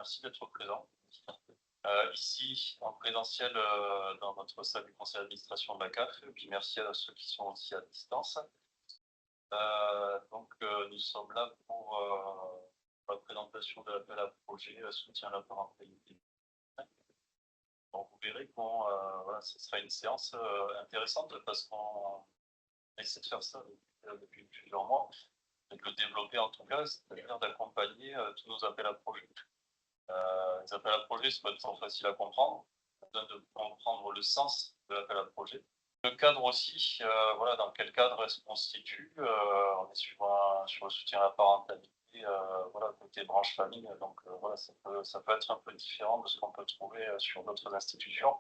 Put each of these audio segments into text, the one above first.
Merci d'être présent. Ici, en présentiel, dans notre salle du conseil d'administration de la CAF, et puis merci à ceux qui sont aussi à distance. Nous sommes là pour la présentation de l'appel à projet soutien à la parentalité. Donc, vous verrez que ce sera une séance intéressante parce qu'on essaie de faire ça depuis plusieurs mois, et de le développer en tout cas, c'est-à-dire d'accompagner tous nos appels à projets. Les appels à projets, c'est pas toujours facile à comprendre. On a besoin de comprendre le sens de l'appel à projet. Le cadre aussi, dans quel cadre elle se constitue. On est sur le soutien à la parentalité, côté branche famille. Donc ça peut être un peu différent de ce qu'on peut trouver sur d'autres institutions.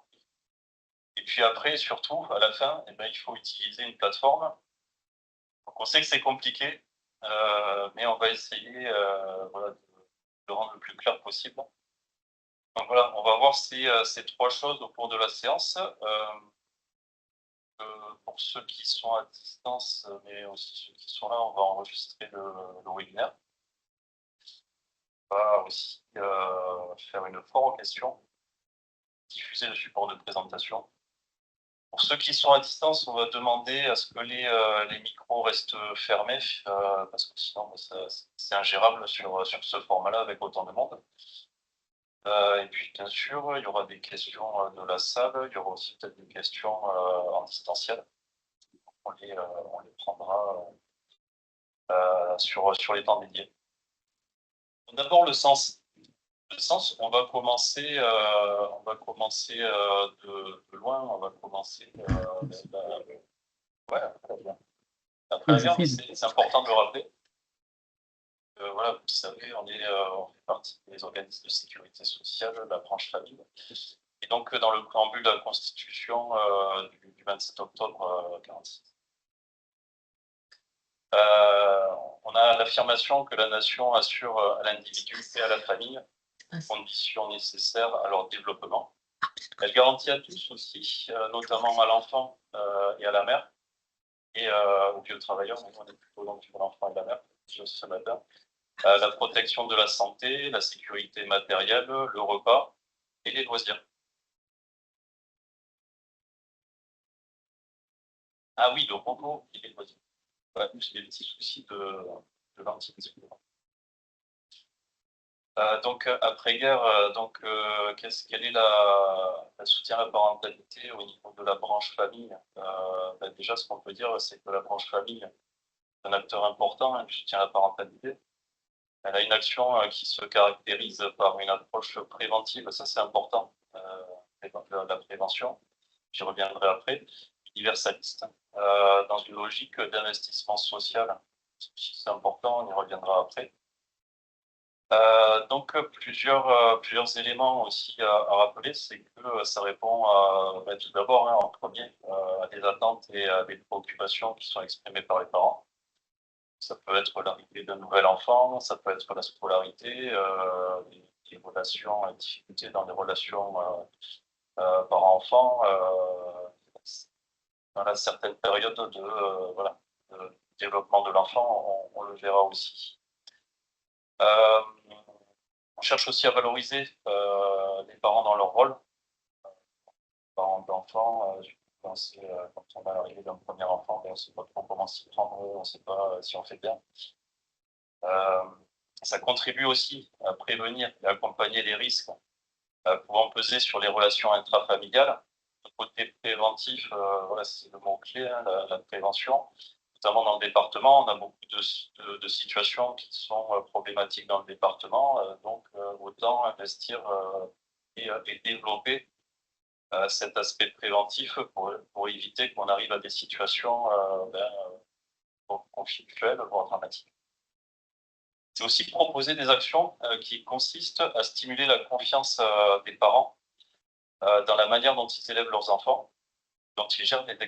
Et puis après, surtout, à la fin, il faut utiliser une plateforme. Donc on sait que c'est compliqué, mais on va essayer de le rendre le plus clair possible. Donc voilà, on va voir ces trois choses au cours de la séance. Pour ceux qui sont à distance, mais aussi ceux qui sont là, on va enregistrer le webinaire. On va aussi faire une foire aux questions, diffuser le support de présentation. Pour ceux qui sont à distance, on va demander à ce que les micros restent fermés, parce que sinon c'est ingérable sur ce format-là avec autant de monde. Et puis bien sûr, il y aura des questions de la salle, il y aura aussi peut-être des questions en distanciel. On les prendra sur les temps dédiés. D'abord le sens. Le sens, on va commencer de loin, on va commencer après la guerre, c'est important de le rappeler. Vous savez, on fait partie des organismes de sécurité sociale, de la branche famille. Et donc, dans le préambule de la Constitution du 27 octobre 1946, on a l'affirmation que la nation assure à l'individu et à la famille les conditions nécessaires à leur développement. Elle garantit à tous aussi, notamment à l'enfant et à la mère, et aux vieux travailleurs, mais on est plutôt dans l'enfant et la mère, ce matin, la protection de la santé, la sécurité matérielle, le repas et les loisirs. Ah oui, le repos et les loisirs. J'ai des petits soucis de ventilation. Après-guerre, quel est le soutien à la parentalité au niveau de la branche famille? Déjà, ce qu'on peut dire, c'est que la branche famille est un acteur important du soutien à la parentalité. Elle a une action qui se caractérise par une approche préventive, ça c'est important, la prévention, j'y reviendrai après, universaliste, dans une logique d'investissement social, c'est important, on y reviendra après. Plusieurs éléments aussi à rappeler, c'est que ça répond tout d'abord en premier à des attentes et à des préoccupations qui sont exprimées par les parents. Ça peut être l'arrivée d'un nouvel enfant, ça peut être la scolarité, des relations, la difficulté dans les relations parents-enfants, dans certaines périodes de développement de l'enfant, on le verra aussi. On cherche aussi à valoriser les parents dans leur rôle, parents d'enfants. Quand on a l'arrivée d'un premier enfant, on ne sait pas trop comment s'y prendre, on ne sait pas si on fait bien. Ça contribue aussi à prévenir et accompagner les risques pouvant peser sur les relations intrafamiliales. Le côté préventif, c'est le mot-clé, la prévention. Notamment dans le département, on a beaucoup de situations qui sont problématiques dans le département, donc autant investir et développer cet aspect préventif pour éviter qu'on arrive à des situations conflictuelles, voire dramatiques. C'est aussi proposer des actions qui consistent à stimuler la confiance des parents dans la manière dont ils élèvent leurs enfants, dont ils gèrent les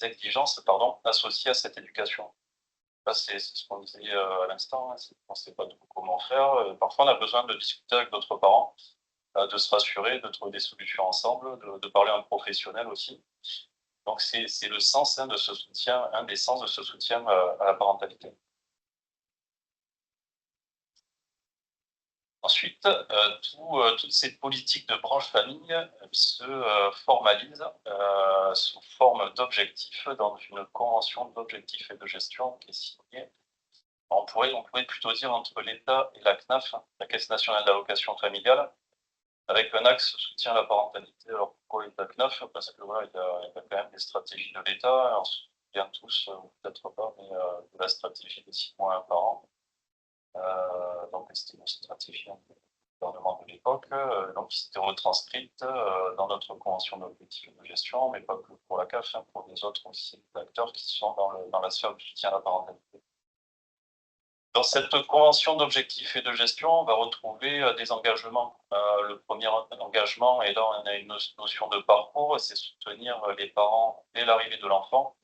exigences associées à cette éducation. Là, c'est ce qu'on disait à l'instant, on ne sait pas comment faire. Parfois, on a besoin de discuter avec d'autres parents, de se rassurer, de trouver des solutions ensemble, de parler à un professionnel aussi. Donc, c'est le sens de ce soutien, un des sens de ce soutien à la parentalité. Ensuite, toutes ces politiques de branche famille se formalisent sous forme d'objectifs dans une convention d'objectifs et de gestion qui est signée. On pourrait plutôt dire entre l'État et la CNAF, la Caisse nationale d'allocation familiale, avec un axe soutien à la parentalité. Alors pourquoi l'État CNAF? Parce que voilà, il y a quand même des stratégies de l'État, on se souvient tous, ou peut-être pas, mais de la stratégie des 6 mois par an. Donc c'était une stratégie du gouvernement de l'époque, donc qui s'était retranscrite dans notre convention d'objectifs de gestion, mais pas que pour la CAF, hein, pour les autres aussi acteurs qui sont dans la sphère du soutien à la parentalité. Dans cette convention d'objectifs et de gestion, on va retrouver des engagements. Le premier engagement, et là on a une notion de parcours, c'est soutenir les parents dès l'arrivée de l'enfant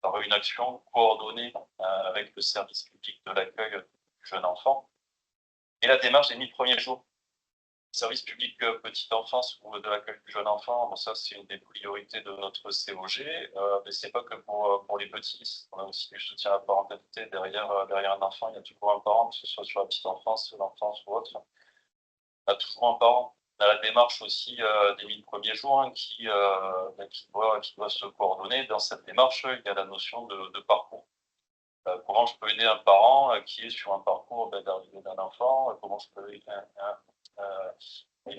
par une action coordonnée avec le service public de l'accueil du jeune enfant et la démarche des 1000 premiers jours. Service public petite enfance ou de l'accueil du jeune enfant, bon, ça c'est une des priorités de notre COG, mais c'est pas que pour les petits, on a aussi du soutien à la parentalité. Derrière un enfant, il y a toujours un parent, que ce soit sur la petite enfance, l'enfance ou autre. On a toujours un parent. On a la démarche aussi des 1000 premiers jours hein, qui doit se coordonner. Dans cette démarche, il y a la notion de parcours. Comment je peux aider un parent qui est sur un parcours d'arrivée d'un enfant, comment je peux aider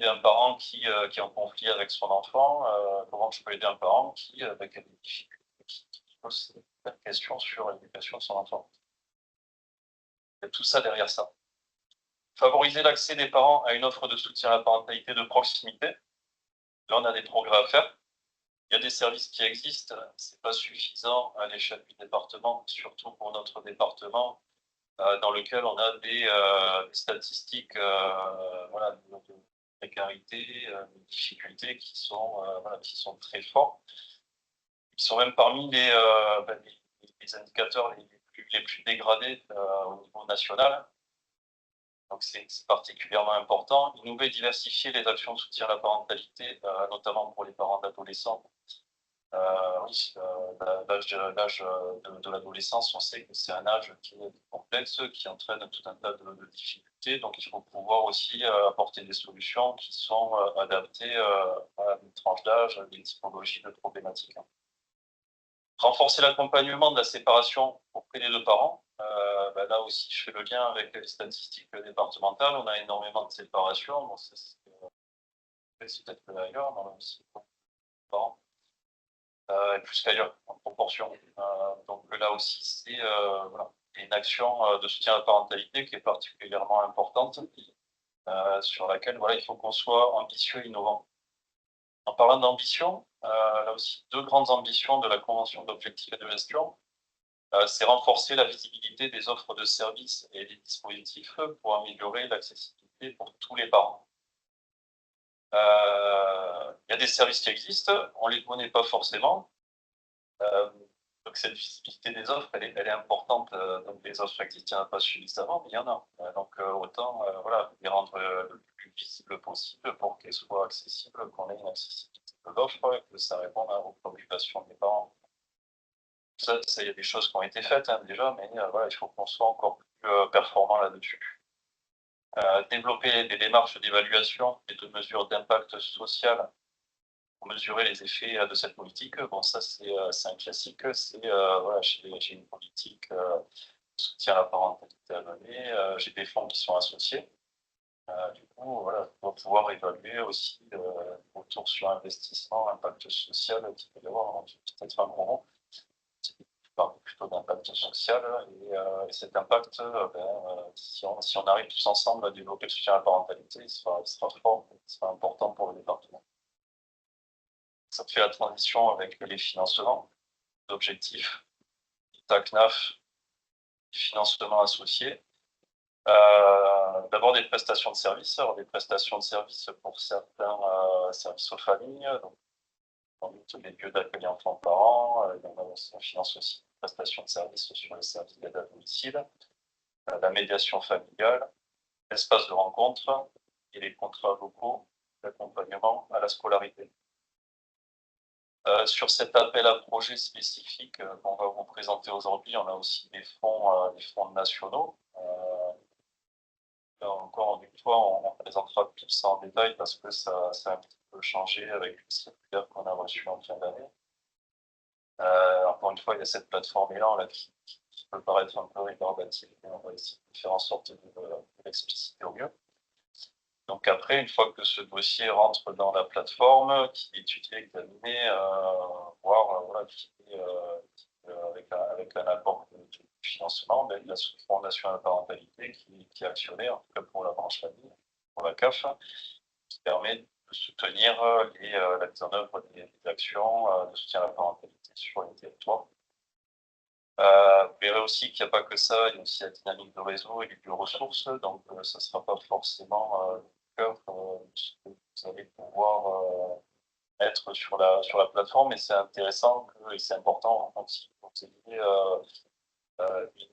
un parent qui est en conflit avec son enfant, comment je peux aider un parent qui a des difficultés, qui pose plein de questions sur l'éducation de son enfant. Il y a tout ça derrière ça. Favoriser l'accès des parents à une offre de soutien à la parentalité de proximité. Là, on a des progrès à faire. Il y a des services qui existent, c'est pas suffisant à l'échelle du département, surtout pour notre département, dans lequel on a des statistiques voilà, de précarité, de difficultés qui sont très forts. Ils sont même parmi les indicateurs les plus dégradés au niveau national. Donc c'est particulièrement important. Innover, diversifier les actions de soutien à la parentalité, notamment pour les parents d'adolescents. Oui, l'âge de l'adolescence, on sait que c'est un âge qui est complexe, qui entraîne tout un tas de difficultés. Donc, il faut pouvoir aussi apporter des solutions qui sont adaptées à une tranche d'âge, à des typologies de problématiques. Renforcer l'accompagnement de la séparation auprès des deux parents. Là aussi, je fais le lien avec les statistiques départementales. On a énormément de séparations. Bon, c'est peut-être que ailleurs, on a aussi beaucoup de parents. Plus qu'ailleurs en proportion. Donc là aussi, c'est une action de soutien à la parentalité qui est particulièrement importante, sur laquelle il faut qu'on soit ambitieux et innovant. En parlant d'ambition, là aussi, deux grandes ambitions de la Convention d'objectifs et de gestion, c'est renforcer la visibilité des offres de services et des dispositifs pour améliorer l'accessibilité pour tous les parents. Il y a des services qui existent, on ne les connaît pas forcément. Donc cette visibilité des offres, elle est importante. Donc les offres existent, il n'y en a pas suffisamment, mais il y en a. Donc autant les rendre le plus visible possible pour qu'elles soient accessibles, qu'on ait une accessibilité de l'offre, que ça réponde aux préoccupations des parents. Ça, il y a des choses qui ont été faites déjà, mais il faut qu'on soit encore plus performant là-dessus. Développer des démarches d'évaluation et de mesures d'impact social pour mesurer les effets de cette politique. Bon, ça, c'est un classique. C'est j'ai une politique de soutien à la parentalité à mener, j'ai des fonds qui sont associés. Du coup, on va pouvoir évaluer aussi retour sur investissement, impact social, qui peut y avoir peut-être un gros mot. Je parle plutôt d'impact social et cet impact, si on arrive tous ensemble à développer le soutien à la parentalité, il sera fort, il sera important pour le département. Ça fait la transition avec les financements, l'objectif, TACNAF, financement associé. D'abord des prestations de services, alors des prestations de services pour certains services aux familles, donc les lieux d'accueil enfants-parents, on finance aussi des prestations de services sur les services d'aide à domicile, la médiation familiale, l'espace de rencontre et les contrats locaux d'accompagnement à la scolarité. Sur cet appel à projet spécifique qu'on va vous présenter aujourd'hui, on a aussi des fonds nationaux. encore une fois, on présentera tout ça en détail parce que ça a un petit peu changé avec le circulaire qu'on a reçu en fin d'année. Encore une fois, il y a cette plateforme élan là qui peut paraître un peu rébarbative, mais on va essayer de faire en sorte de l'expliciter au mieux. Donc après, une fois que ce dossier rentre dans la plateforme, qui est étudié, examiné, voire voilà, avec un apport de financement, ben, il y a ce Fonds national parentalité qui est actionné, en tout cas pour la branche famille, pour la CAF, qui permet de soutenir la mise en œuvre des actions de soutien à la parentalité sur les territoires. Vous verrez aussi qu'il n'y a pas que ça, il y a aussi la dynamique de réseau et les bioressources, donc ça ne sera pas forcément le cœur de ce que vous allez pouvoir être sur la plateforme, mais c'est intéressant et c'est important aussi que vous ayez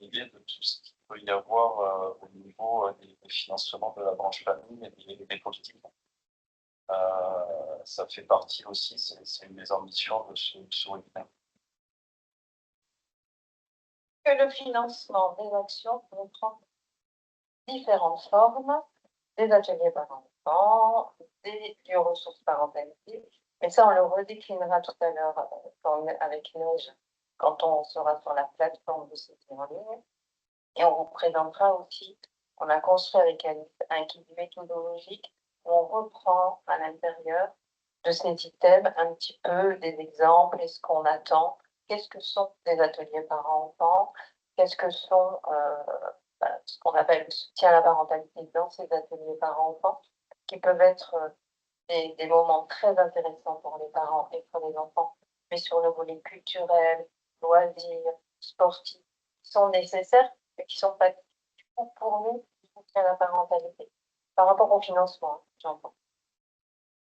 une idée de tout ce qu'il peut y avoir au niveau des financements de la branche famille et des politiques. Ça fait partie aussi, c'est une des ambitions de ce webinaire. Que le financement des actions peut prendre différentes formes, des ateliers par enfant, des bioressources parentalité, mais ça on le redéclinera tout à l'heure avec Neige quand on sera sur la plateforme de cette en ligne, et on vous présentera aussi, on a construit avec Alice un guide méthodologique où on reprend à l'intérieur de ces items un petit peu des exemples et ce qu'on attend. Qu'est-ce que sont des ateliers parents-enfants? Qu'est-ce que sont ce qu'on appelle le soutien à la parentalité dans ces ateliers parents-enfants, qui peuvent être des moments très intéressants pour les parents et pour les enfants, mais sur le volet culturel, loisirs, sportifs, qui sont nécessaires, mais qui ne sont pas du tout pour nous le soutien à la parentalité, par rapport au financement, j'entends.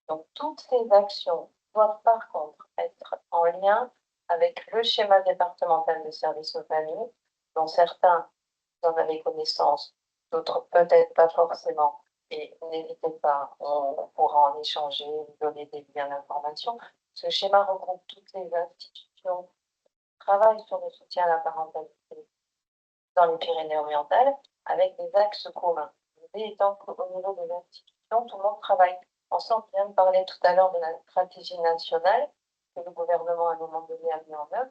Donc, toutes ces actions doivent par contre être en lien avec le schéma départemental de services aux familles, dont certains, vous en avez connaissance, d'autres peut-être pas forcément, et n'hésitez pas, on pourra en échanger, vous donner des liens d'information. Ce schéma regroupe toutes les institutions qui travaillent sur le soutien à la parentalité dans les Pyrénées-Orientales, avec des axes communs. L'idée étant qu'au niveau des institutions, tout le monde travaille ensemble. On vient de parler tout à l'heure de la stratégie nationale que le gouvernement à un moment donné a mis en œuvre.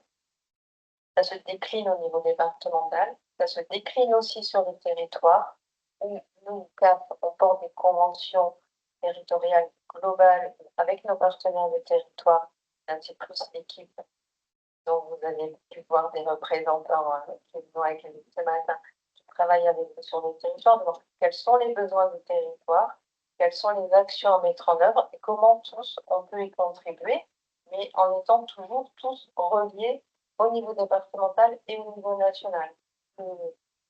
Ça se décline au niveau départemental, ça se décline aussi sur le territoire, où nous, CAF, on porte des conventions territoriales globales avec nos partenaires de territoire, ainsi que plus l'équipe dont vous avez pu voir des représentants qui sont avec nous ce matin, qui travaillent avec nous sur le territoire, de voir quels sont les besoins du territoire, quelles sont les actions à mettre en œuvre et comment tous on peut y contribuer, mais en étant toujours tous reliés au niveau départemental et au niveau national.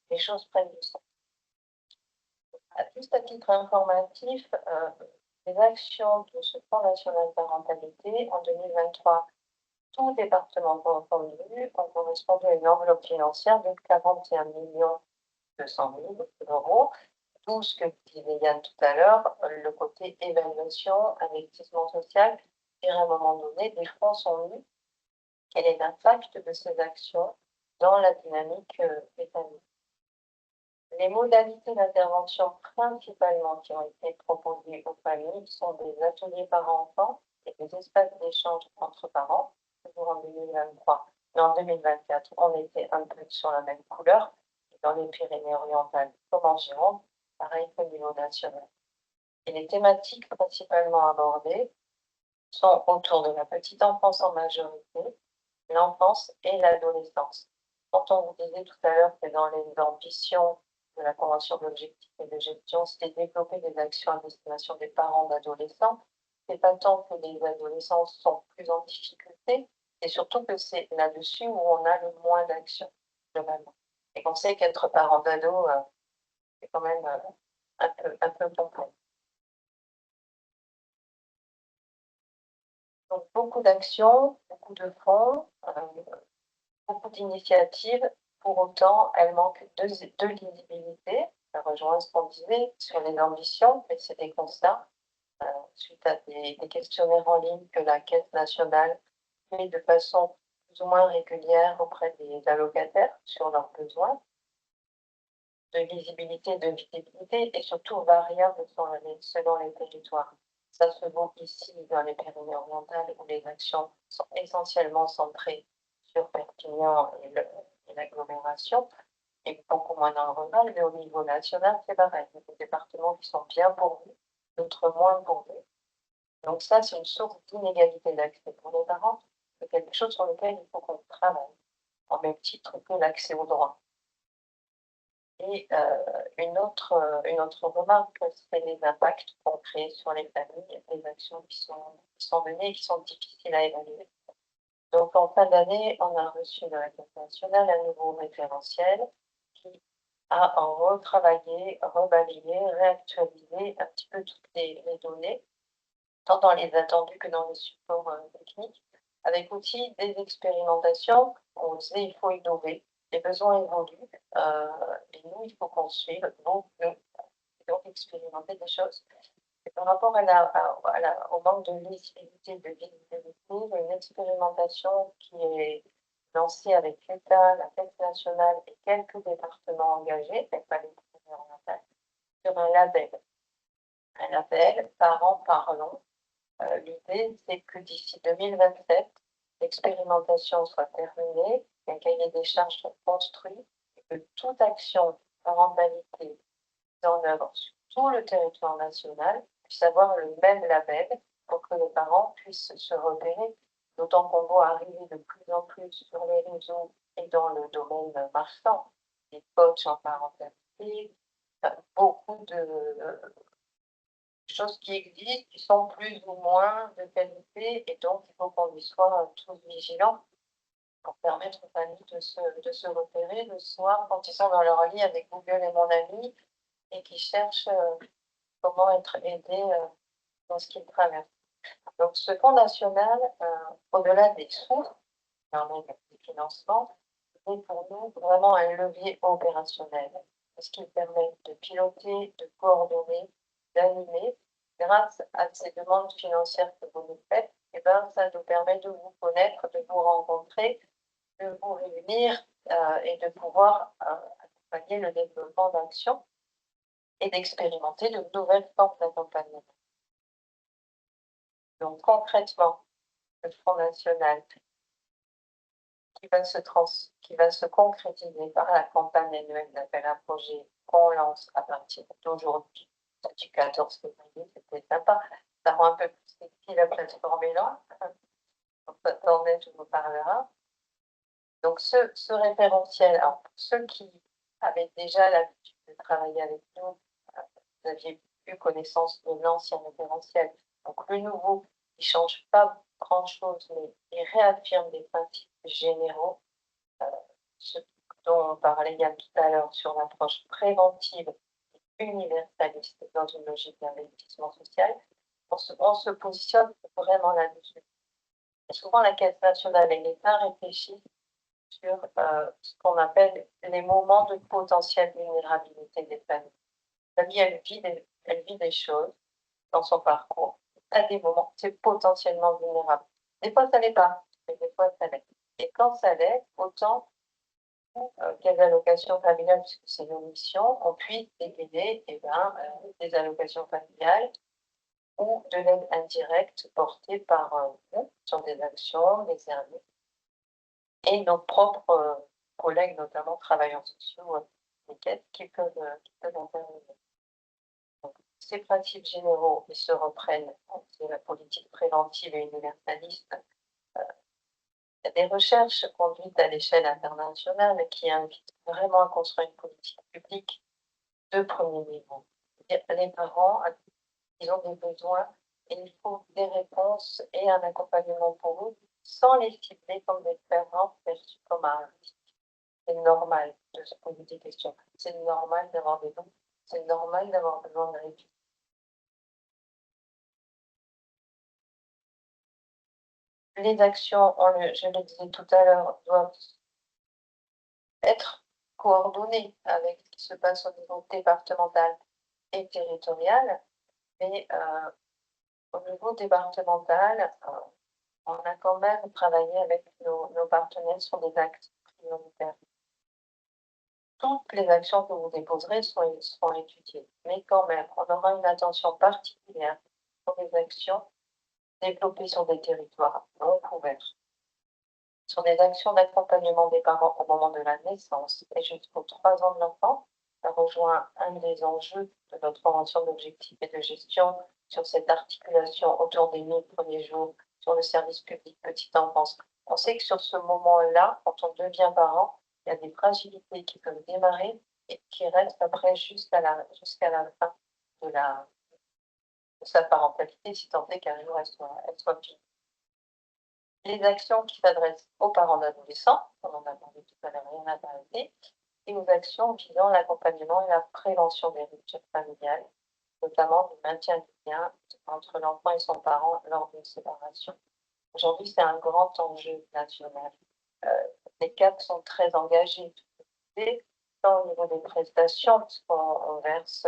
Les choses prennent du sens. Juste à titre informatif, les actions de ce Fonds national parentalité en 2023, tout département confondu, ont correspondu à une enveloppe financière de 41 200 000 €, tout ce que disait Yann tout à l'heure, le côté évaluation, investissement social, et à un moment donné, des fonds sont mis. Quel est l'impact de ces actions dans la dynamique des familles? Les modalités d'intervention principalement qui ont été proposées aux familles sont des ateliers parents-enfants et des espaces d'échange entre parents, toujours en 2023. Mais en 2024, on était un peu sur la même couleur, dans les Pyrénées-Orientales comme en Gironde, pareil qu'au niveau national. Et les thématiques principalement abordées sont autour de la petite enfance en majorité, l'enfance et l'adolescence. Quand on vous disait tout à l'heure que dans les ambitions de la Convention d'objectifs et de gestion, c'était développer des actions à destination des parents d'adolescents, c'est pas tant que les adolescents sont plus en difficulté, et surtout que c'est là-dessus où on a le moins d'actions, globalement. Et qu'on sait qu'être parent d'ado, c'est quand même un peu complexe. Donc, beaucoup d'actions, beaucoup de fonds, beaucoup d'initiatives. Pour autant, elles manquent de lisibilité. Ça rejoint ce qu'on disait sur les ambitions, mais c'est des constats suite à des questionnaires en ligne que la Caisse nationale fait de façon plus ou moins régulière auprès des allocataires sur leurs besoins. de lisibilité, de visibilité et surtout variable selon les territoires. Ça se voit ici dans les Pyrénées-Orientales où les actions sont essentiellement centrées sur Perpignan et l'agglomération et beaucoup moins dans le rural, mais au niveau national, c'est pareil. Il y a des départements qui sont bien pourvus, d'autres moins pourvus. Donc ça, c'est une source d'inégalité d'accès pour les parents. C'est quelque chose sur lequel il faut qu'on travaille, en même titre que l'accès au droit. Et une autre remarque, c'est les impacts concrets sur les familles, les actions qui sont menées et qui sont difficiles à évaluer. Donc en fin d'année, on a reçu de la Caisse nationale un nouveau référentiel qui a retravaillé, rebalayé, réactualisé un petit peu toutes les données, tant dans les attendus que dans les supports techniques, avec aussi des expérimentations. On disait il faut innover, les besoins évoluent, et nous, il faut qu'on suive, donc expérimenter des choses. Et par rapport au manque de lisibilité, de visibilité, il y a une expérimentation qui est lancée avec l'État, la Caisse nationale et quelques départements engagés, peut-être pas les orientales, sur un label parents parlons. L'idée, c'est que d'ici 2027, l'expérimentation soit terminée, qu'un cahier des charges soit construit et que toute action parentalité mise en œuvre sur tout le territoire national puisse avoir le même label pour que les parents puissent se repérer, d'autant qu'on voit arriver de plus en plus sur les réseaux et dans le domaine marchand, des coachs en parentalité, beaucoup de choses qui existent, qui sont plus ou moins de qualité, et donc il faut qu'on y soit tous vigilants pour permettre aux familles de se repérer le soir quand ils sont dans leur lit avec Google et mon ami et qui cherchent comment être aidés dans ce qu'ils traversent. Donc ce fonds national, au-delà des sous, des financements, est pour nous vraiment un levier opérationnel, parce qu'il permet de piloter, de coordonner, d'animer. Grâce à ces demandes financières que vous nous faites, et ben, ça nous permet de vous connaître, de vous rencontrer, de vous réunir et de pouvoir accompagner le développement d'actions et d'expérimenter de nouvelles formes d'accompagnement. Donc concrètement, le Front national qui va se concrétiser par la campagne annuelle d'appel à projet qu'on lance à partir d'aujourd'hui, du 14 février, c'était sympa. Ça rend un peu plus sexy la plateforme est là. Attendez, je vous parlera. Donc ce référentiel, alors pour ceux qui avaient déjà l'habitude de travailler avec nous, vous aviez eu connaissance de l'ancien référentiel. Donc le nouveau, il ne change pas grand-chose, mais il réaffirme des principes généraux, ce dont on parlait Yann tout à l'heure sur l'approche préventive et universaliste dans une logique d'investissement social. On se positionne vraiment là-dessus. Souvent, la Caisse nationale et l'État réfléchissent sur ce qu'on appelle les moments de potentielle vulnérabilité des familles. La famille, elle vit des choses dans son parcours. À des moments, c'est potentiellement vulnérable. Des fois, ça l'est pas, mais des fois, ça l'est. Et quand ça l'est, autant qu'elles allocations familiales, puisque c'est nos missions, on puisse dégainer des allocations familiales ou de l'aide indirecte portée par nous sur des actions, des services et nos propres collègues, notamment travailleurs sociaux, des caisses qui peuvent intervenir. Donc, ces principes généraux, ils se reprennent, c'est la politique préventive et universaliste. Il y a des recherches conduites à l'échelle internationale qui invitent vraiment à construire une politique publique de premier niveau. Les parents, ils ont des besoins et il faut des réponses et un accompagnement pour eux sans les cibler comme des parents perçus comme un risque. C'est normal de se poser des questions. C'est normal d'avoir des doutes. C'est normal d'avoir besoin de réponses. Les actions, je le disais tout à l'heure, doivent être coordonnées avec ce qui se passe au niveau départemental et territorial. Mais au niveau départemental, on a quand même travaillé avec nos partenaires sur des actes prioritaires. toutes les actions que vous déposerez seront étudiées. Mais quand même, on aura une attention particulière pour les actions développées sur des territoires non couverts, sur des actions d'accompagnement des parents au moment de la naissance et jusqu'aux 3 ans de l'enfant. Ça rejoint un des enjeux de notre convention d'objectifs et de gestion sur cette articulation autour des 1000 premiers jours, sur le service public petite enfance. On sait que sur ce moment-là, quand on devient parent, il y a des fragilités qui peuvent démarrer et qui restent après jusqu'à la fin de sa parentalité, si tant est qu'un jour elle soit finie. Les actions qui s'adressent aux parents d'adolescents, on en a parlé tout à l'heure, il n'y en a pas arrêté, et aux actions visant l'accompagnement et la prévention des ruptures familiales, notamment le maintien du lien entre l'enfant et son parent lors d'une séparation. Aujourd'hui, c'est un grand enjeu national. Les CAP sont très engagés, tant au niveau des prestations, puisqu'on verse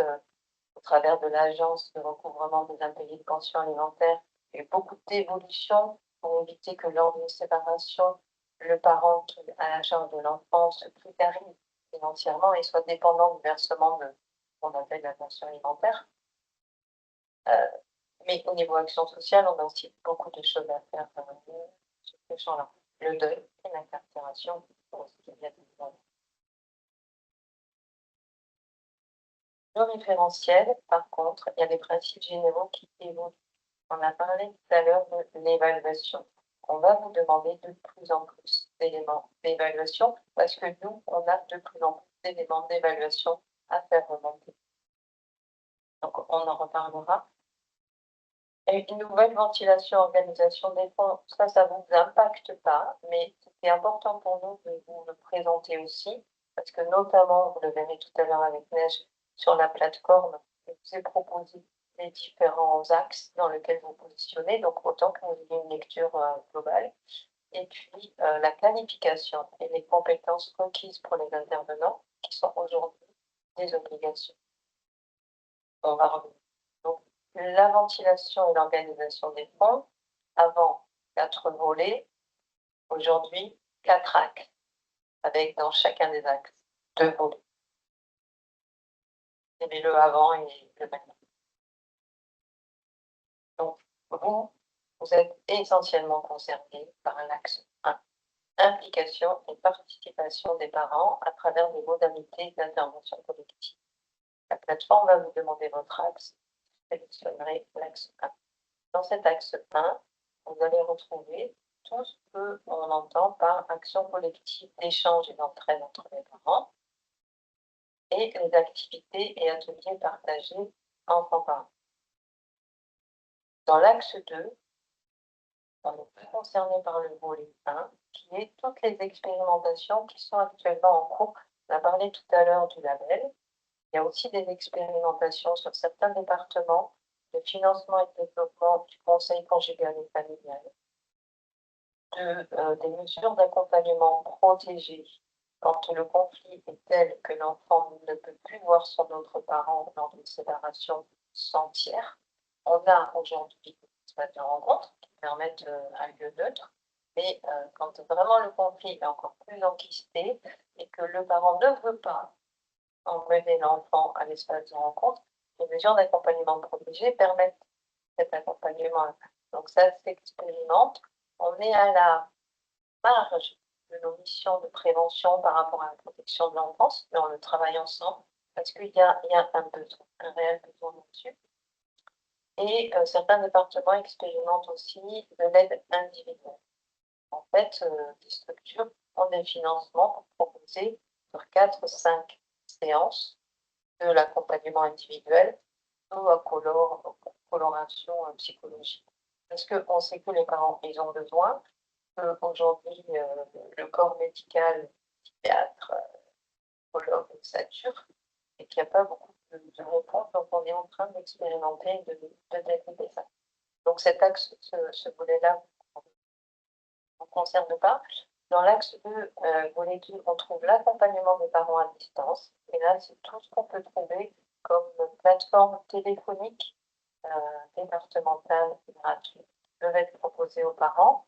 au travers de l'Agence de recouvrement des impayés de pensions alimentaires, il y a eu beaucoup d'évolutions pour éviter que lors d'une séparation, le parent qui a la charge de l'enfant se précarise financièrement et soit dépendant du versement de ce qu'on appelle la pension alimentaire. Mais au niveau action sociale, on a aussi beaucoup de choses à faire sur ce champ-là. Le deuil et l'incarcération aussi bien évidemment. Le référentiel, par contre, il y a des principes généraux qui évoluent. On a parlé tout à l'heure de l'évaluation. On va vous demander de plus en plus d'éléments d'évaluation parce que nous, on a de plus en plus d'éléments d'évaluation à faire remonter. Donc, on en reparlera. Et une nouvelle ventilation, organisation des fonds, ça ne vous impacte pas, mais c'est important pour nous de vous le présenter aussi, parce que notamment, vous le verrez tout à l'heure avec Neige, sur la plateforme, je vous ai proposé les différents axes dans lesquels vous positionnez, donc autant que vous ayez une lecture globale. Et puis, la planification et les compétences requises pour les intervenants, qui sont aujourd'hui des obligations. On va revenir. Donc, la ventilation et l'organisation des fonds, avant 4 volets, aujourd'hui 4 axes, avec dans chacun des axes 2 volets. Et le avant et le maintenant. Donc, vous êtes essentiellement concerné par l'axe 1, implication et participation des parents à travers des modalités d'intervention collective. La plateforme va vous demander votre axe, vous sélectionnerez l'axe 1. Dans cet axe 1, vous allez retrouver tout ce qu'on entend par action collective d'échange et d'entraide entre les parents et les activités et ateliers partagés enfants-parents. Dans l'axe 2, on est plus concerné par le volet 1, qui est toutes les expérimentations qui sont actuellement en cours. On a parlé tout à l'heure du label. Il y a aussi des expérimentations sur certains départements de financement et de développement du conseil conjugal et familial, des mesures d'accompagnement protégées quand le conflit est tel que l'enfant ne peut plus voir son autre parent lors d'une séparation sans tiers. On a aujourd'hui des espaces de rencontre qui permettent un lieu neutre, mais quand vraiment le conflit est encore plus enquisté et que le parent ne veut pas emmener l'enfant à l'espace de rencontre, les mesures d'accompagnement protégé permettent cet accompagnement. Donc ça s'expérimente. On est à la marge de nos missions de prévention par rapport à la protection de l'enfance, mais on le travaille ensemble parce qu'il y a un besoin, un réel besoin là-dessus. Et certains départements expérimentent aussi de l'aide individuelle. En fait, des structures ont des financements pour proposer sur 4-5 séances de l'accompagnement individuel ou à coloration psychologique. Parce qu'on sait que les parents, ils ont besoin, qu'aujourd'hui, le corps médical, psychiatre, psychologue, sature, et qu'il n'y a pas beaucoup de réponses. Donc, on est en train d'expérimenter, de développer ça. Donc, cet axe, ce volet-là, ne vous concerne pas. Dans l'axe 2, volet 2, on trouve l'accompagnement des parents à distance. Et là, c'est tout ce qu'on peut trouver comme plateforme téléphonique départementale gratuite qui peuvent être proposées aux parents.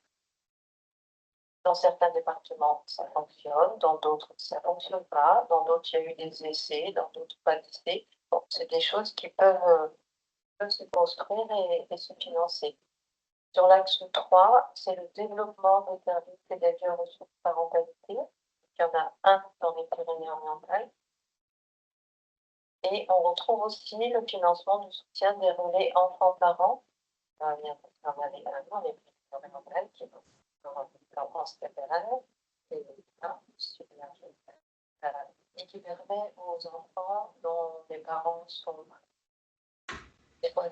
Dans certains départements, ça fonctionne, dans d'autres, ça ne fonctionne pas, dans d'autres, il y a eu des essais, dans d'autres, pas d'essais. Bon, c'est des choses qui peuvent se construire et se financer. Sur l'axe 3, c'est le développement des services et des lieux ressources parentalité. Il y en a un dans les Pyrénées-Orientales. Et on retrouve aussi le financement du soutien des relais enfants-parents. Il y en avait un dans les Pyrénées-Orientales qui est en France catalagne et qui permet aux enfants dont les parents sont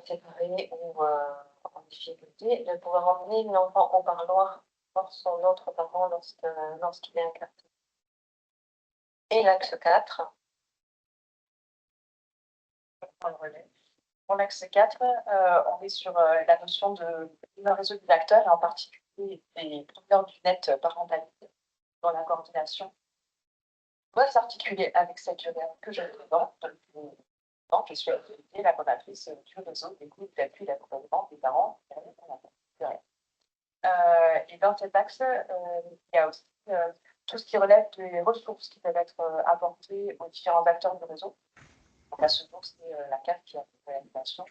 séparés ou en difficulté de pouvoir emmener l'enfant au parloir voir son autre parent lorsqu'il est incarné. Et l'axe 4, pour l'axe 4, on est sur la notion d'un réseau d'acteurs, et en particulier des producteurs du net parentalité, dans la coordination doit s'articuler avec cette jeunesse que je présente depuis longtemps. Je suis la coordinatrice du réseau d'écoute, d'appui, d'accompagnement des parents. Et dans cet axe, il y a aussi tout ce qui relève des ressources qui peuvent être apportées aux différents acteurs du réseau. Donc, à ce jour, c'est la CAF qui a fait l'animation,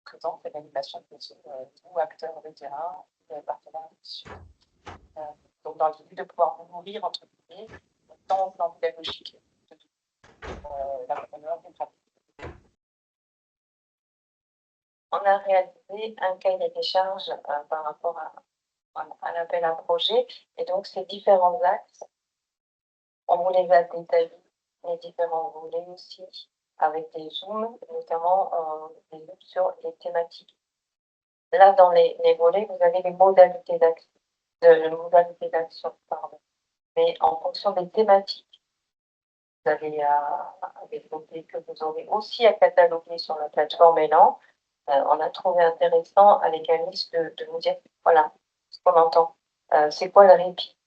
présente l'animation de réseau ou acteurs de terrain, partenaires issus. Donc, dans le but de pouvoir vous nourrir, entre guillemets, tant au plan pédagogique que l'accompagnement des pratiques. On a réalisé un cahier des charges par rapport à l'appel à projet, et donc ces différents axes, on vous les a détaillés, les différents volets aussi, avec des zooms, notamment des zooms sur les thématiques. Là, dans les volets, vous avez les modalités d'action, mais en fonction des thématiques, vous avez développé, que vous aurez aussi à cataloguer sur la plateforme Elan. On a trouvé intéressant avec Alice de nous dire, voilà, ce qu'on entend. C'est quoi le répit?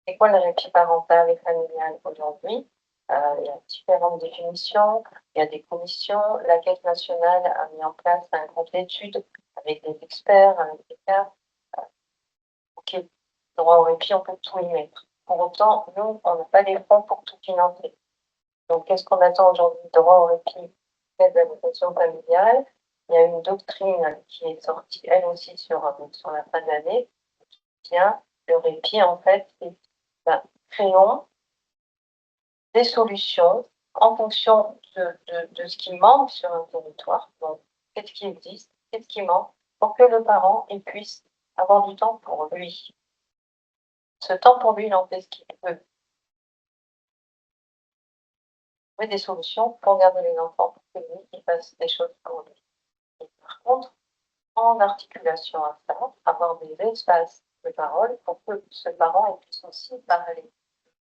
C'est quoi le répit parental et familial aujourd'hui? Il y a différentes définitions, il y a des commissions. La Caisse nationale a mis en place un groupe d'études avec des experts, avec des cas. Ok, droit au répit, on peut tout y mettre. Pour autant, nous, on n'a pas les fonds pour tout financer. Donc, qu'est-ce qu'on attend aujourd'hui? Droit au répit, aide à l'allocation familiale. Il y a une doctrine qui est sortie, elle aussi, sur la fin de l'année. Tiens, le répit, en fait, c'est créons des solutions en fonction de ce qui manque sur un territoire. Donc, qu'est-ce qui existe, qu'est-ce qui manque, pour que le parent puisse avoir du temps pour lui. Ce temps pour lui, il en fait ce qu'il peut. Trouver des solutions pour garder les enfants, pour que lui, il fasse des choses pour lui. Et par contre, en articulation à ça, avoir des espaces de parole pour que ce parent puisse aussi parler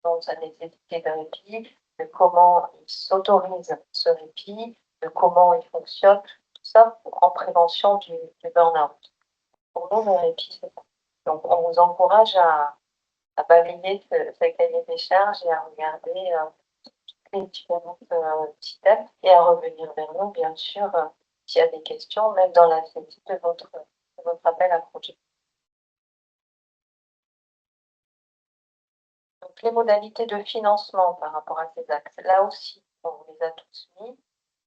dans sa nécessité de répit, de comment il s'autorise ce répit, de comment il fonctionne, tout ça en prévention du burn-out. Pour nous, le répit, c'est ça. Donc, on vous encourage à balayer ce cahier des charges et à regarder les différentes systèmes et à revenir vers nous, bien sûr, s'il y a des questions, même dans la saisie de votre appel à projet. Donc, les modalités de financement par rapport à ces axes, là aussi, on les a tous mis,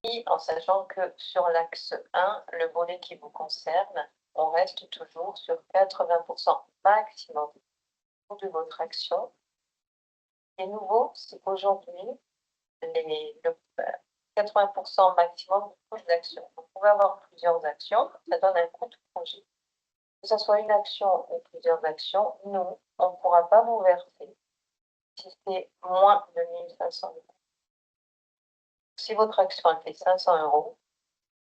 et en sachant que sur l'axe 1, le volet qui vous concerne, on reste toujours sur 80% maximum de votre action. Et nouveau, c'est qu'aujourd'hui, le 80% maximum d'actions. Vous pouvez avoir plusieurs actions, ça donne un coût de projet. Que ce soit une action ou plusieurs actions, nous, on ne pourra pas vous verser si c'est moins de 1 500 euros. Si votre action elle fait 500 euros,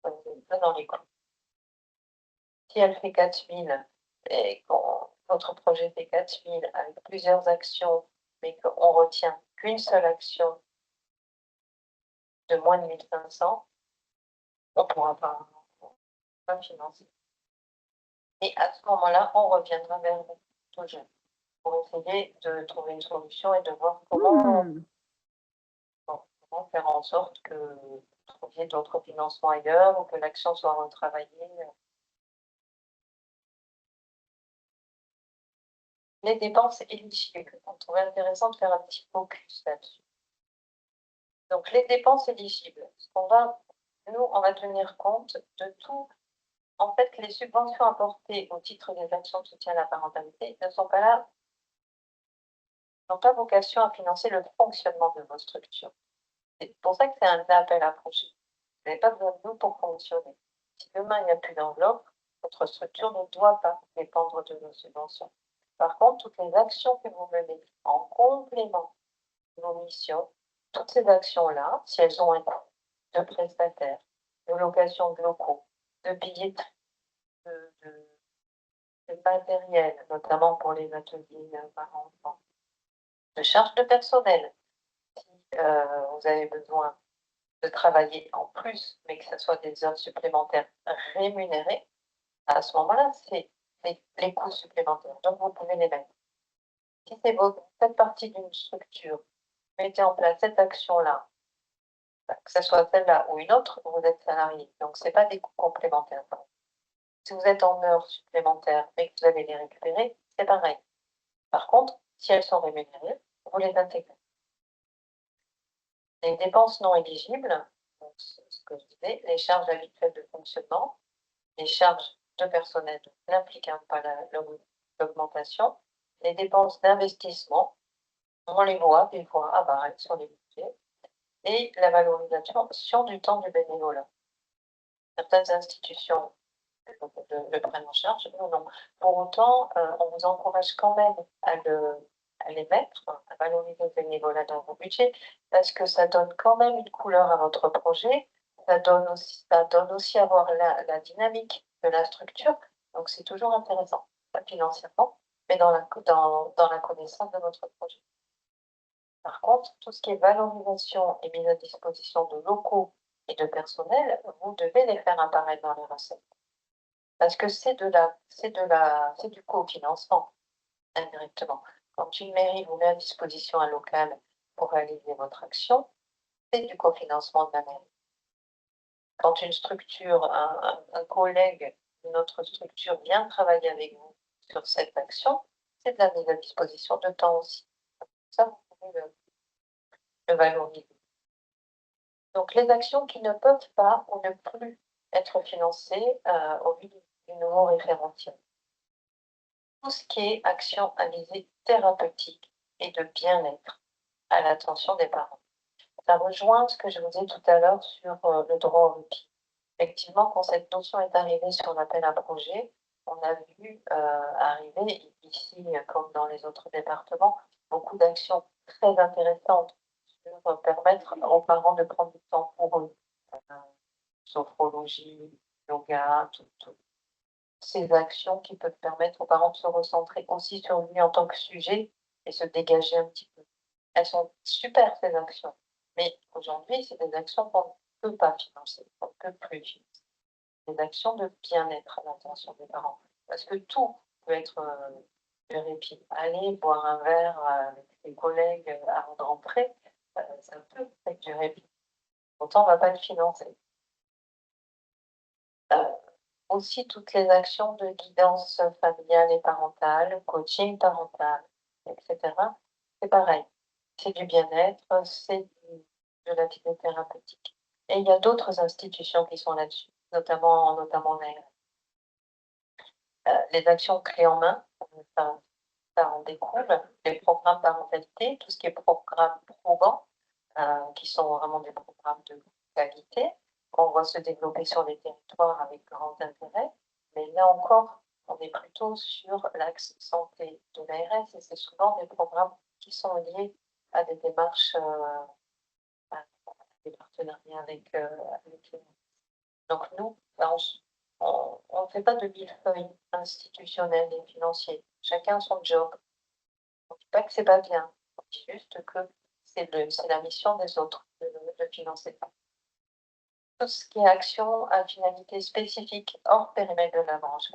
vous êtes pas dans les comptes. Si elle fait 4 000 et quand votre projet fait 4 000 avec plusieurs actions, mais qu'on retient qu'une seule action de moins de 1 500, on ne pourra pas financer. Et à ce moment-là, on reviendra vers vous, toujours, pour essayer de trouver une solution et de voir comment faire en sorte que vous trouviez d'autres financements ailleurs ou que l'action soit retravaillée. les dépenses éligibles. On trouvait intéressant de faire un petit focus là-dessus. Donc, les dépenses éligibles, nous, on va tenir compte de tout. En fait, les subventions apportées au titre des actions de soutien à la parentalité ne sont pas là, n'ont pas vocation à financer le fonctionnement de vos structures. C'est pour ça que c'est un appel à projet. Vous n'avez pas besoin de nous pour fonctionner. Si demain il n'y a plus d'enveloppe, votre structure ne doit pas dépendre de nos subventions. Par contre, toutes les actions que vous menez en complément de vos missions, toutes ces actions-là, si elles ont un coût de prestataires, de location de locaux, de billetterie, de matériel, notamment pour les ateliers parents-enfants, de charges de personnel. Si vous avez besoin de travailler en plus, mais que ce soit des heures supplémentaires rémunérées, à ce moment-là, c'est les coûts supplémentaires. Donc, vous pouvez les mettre. Si c'est faites partie d'une structure, mettez en place cette action-là, que ce soit celle-là ou une autre, vous êtes salarié. Donc, ce n'est pas des coûts complémentaires. Si vous êtes en heures supplémentaires et que vous allez les récupérer, c'est pareil. Par contre, si elles sont rémunérées, vous les intégrez. Les dépenses non éligibles, donc ce que je disais, les charges habituelles de fonctionnement, les charges de personnel n'impliquant pas l'augmentation, les dépenses d'investissement, on les voit des fois apparaître sur les budgets, et la valorisation du temps du bénévolat. Certaines institutions le prennent en charge, nous non. Pour autant, on vous encourage quand même à les mettre, à valoriser le bénévolat dans vos budgets, parce que ça donne quand même une couleur à votre projet, ça donne aussi à voir la dynamique de la structure, donc c'est toujours intéressant, pas financièrement, mais dans la connaissance de votre projet. Par contre, tout ce qui est valorisation et mise à disposition de locaux et de personnel, vous devez les faire apparaître dans les recettes. Parce que c'est du cofinancement, indirectement. Quand une mairie vous met à disposition un local pour réaliser votre action, c'est du cofinancement de la mairie. Quand une structure, un collègue d'une autre structure vient travailler avec vous sur cette action, c'est de la mise à disposition de temps aussi. Ça, vous pouvez le valoriser. Donc, les actions qui ne peuvent pas ou ne plus être financées au vu du nouveau référentiel. Tout ce qui est action à visée thérapeutique et de bien-être à l'attention des parents. Ça rejoint ce que je vous disais tout à l'heure sur le droit au répit. Effectivement, quand cette notion est arrivée sur l'appel à projet, on a vu arriver ici, comme dans les autres départements, beaucoup d'actions très intéressantes pour permettre aux parents de prendre du temps pour eux. Sophrologie, yoga, tout ces actions qui peuvent permettre aux parents de se recentrer aussi sur lui en tant que sujet et se dégager un petit peu. Elles sont super, ces actions. Mais aujourd'hui, c'est des actions qu'on ne peut pas financer, qu'on ne peut plus financer. Des actions de bien-être à l'attention des parents. Parce que tout peut être du répit. Aller boire un verre avec ses collègues avant de rentrer, ça peut être du répit. Pourtant, on ne va pas le financer. Aussi toutes les actions de guidance familiale et parentale, coaching parental, etc. C'est pareil. C'est du bien-être, c'est de l'activité thérapeutique. Et il y a d'autres institutions qui sont là-dessus, notamment les actions clés en main, ça en découle, les programmes parentalité, tout ce qui est programme probant, qui sont vraiment des programmes de qualité, qu'on voit se développer sur les territoires avec grand intérêt. Mais là encore, on est plutôt sur l'axe santé de l'ARS et c'est souvent des programmes qui sont liés à des démarches, à des partenariats avec les. Donc nous, on ne fait pas de millefeuille institutionnel et financier. Chacun son job. On ne dit pas que c'est pas bien. On dit juste que c'est la mission des autres de financer. Tout ce qui est action à finalité spécifique hors périmètre de la branche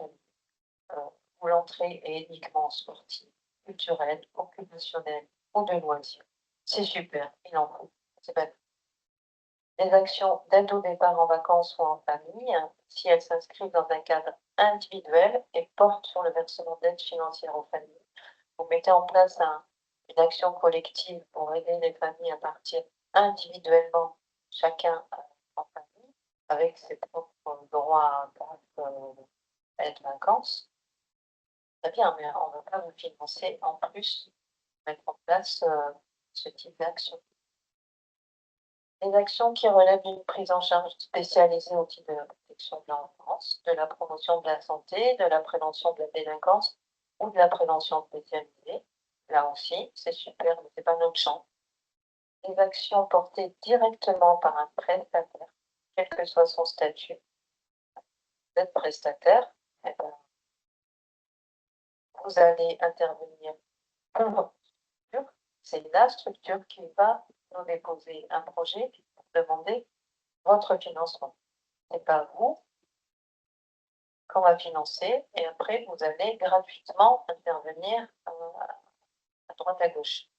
où l'entrée est uniquement sportive, culturelle, occupationnelle ou de loisirs. C'est super, il en faut. C'est pas. Les actions d'aide au départ en vacances ou en famille, si elles s'inscrivent dans un cadre individuel et portent sur le versement d'aide financière aux familles, vous mettez en place une action collective pour aider les familles à partir individuellement, chacun en famille, avec ses propres droits à être vacances. Très bien, mais on ne va pas vous financer en plus, mettre en place ce type d'action. Les actions qui relèvent d'une prise en charge spécialisée au titre de la protection de l'enfance, de la promotion de la santé, de la prévention de la délinquance ou de la prévention spécialisée. Là aussi, c'est super, mais c'est pas notre champ. Les actions portées directement par un prestataire, quel que soit son statut. Vous êtes prestataire, eh ben, vous allez intervenir pour votre structure. C'est la structure qui va nous déposer un projet pour demander votre financement. C'est pas vous qu'on va financer et après vous allez gratuitement intervenir à droite à gauche.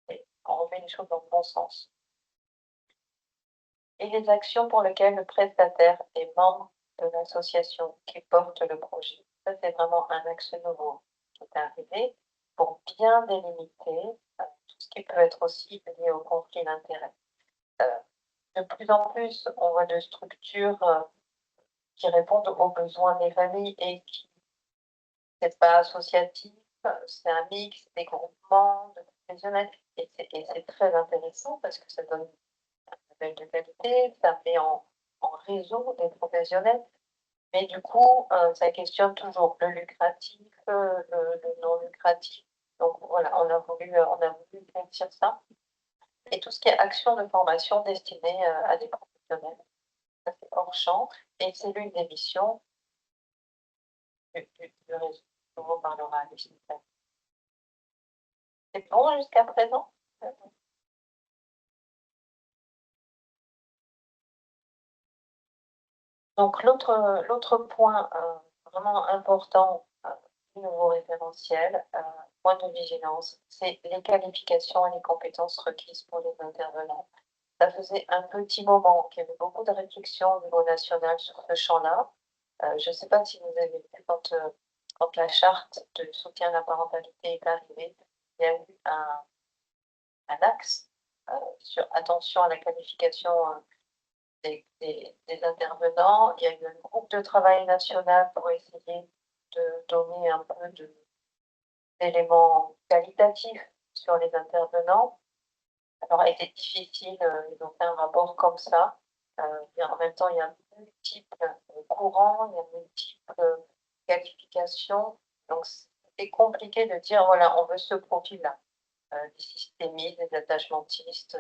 Et on remet les choses dans le bon sens. Et les actions pour lesquelles le prestataire est membre de l'association qui porte le projet. Ça, c'est vraiment un axe nouveau qui est arrivé pour bien délimiter tout ce qui peut être aussi lié au conflit d'intérêts. De plus en plus, on voit de structures qui répondent aux besoins des familles et qui c'est pas associatif, c'est un mix des groupements de professionnels et c'est très intéressant parce que ça donne un label de qualité, ça met en réseau des professionnels, mais du coup, ça questionne toujours le lucratif, le non lucratif. Donc voilà, on a voulu éclaircir ça. Et tout ce qui est action de formation destinée à des professionnels. Ça, c'est hors champ et c'est l'une des missions du réseau dont on parlera à l'UNICEF. C'est bon jusqu'à présent? Donc l'autre point vraiment important du nouveau référentiel, point de vigilance, c'est les qualifications et les compétences requises pour les intervenants. Ça faisait un petit moment qu'il y avait beaucoup de réflexions au niveau national sur ce champ-là. Je ne sais pas si vous avez vu quand la charte de soutien à la parentalité est arrivée, il y a eu un axe sur attention à la qualification des intervenants. Il y a eu un groupe de travail national pour essayer de donner un peu d'éléments qualitatifs sur les intervenants. Alors, il a été difficile, ils ont fait un rapport comme ça. Et en même temps, il y a multiples courants, il y a multiples qualifications. Donc, c'est compliqué de dire, voilà, on veut ce profil-là. Des systémistes, des attachmentistes,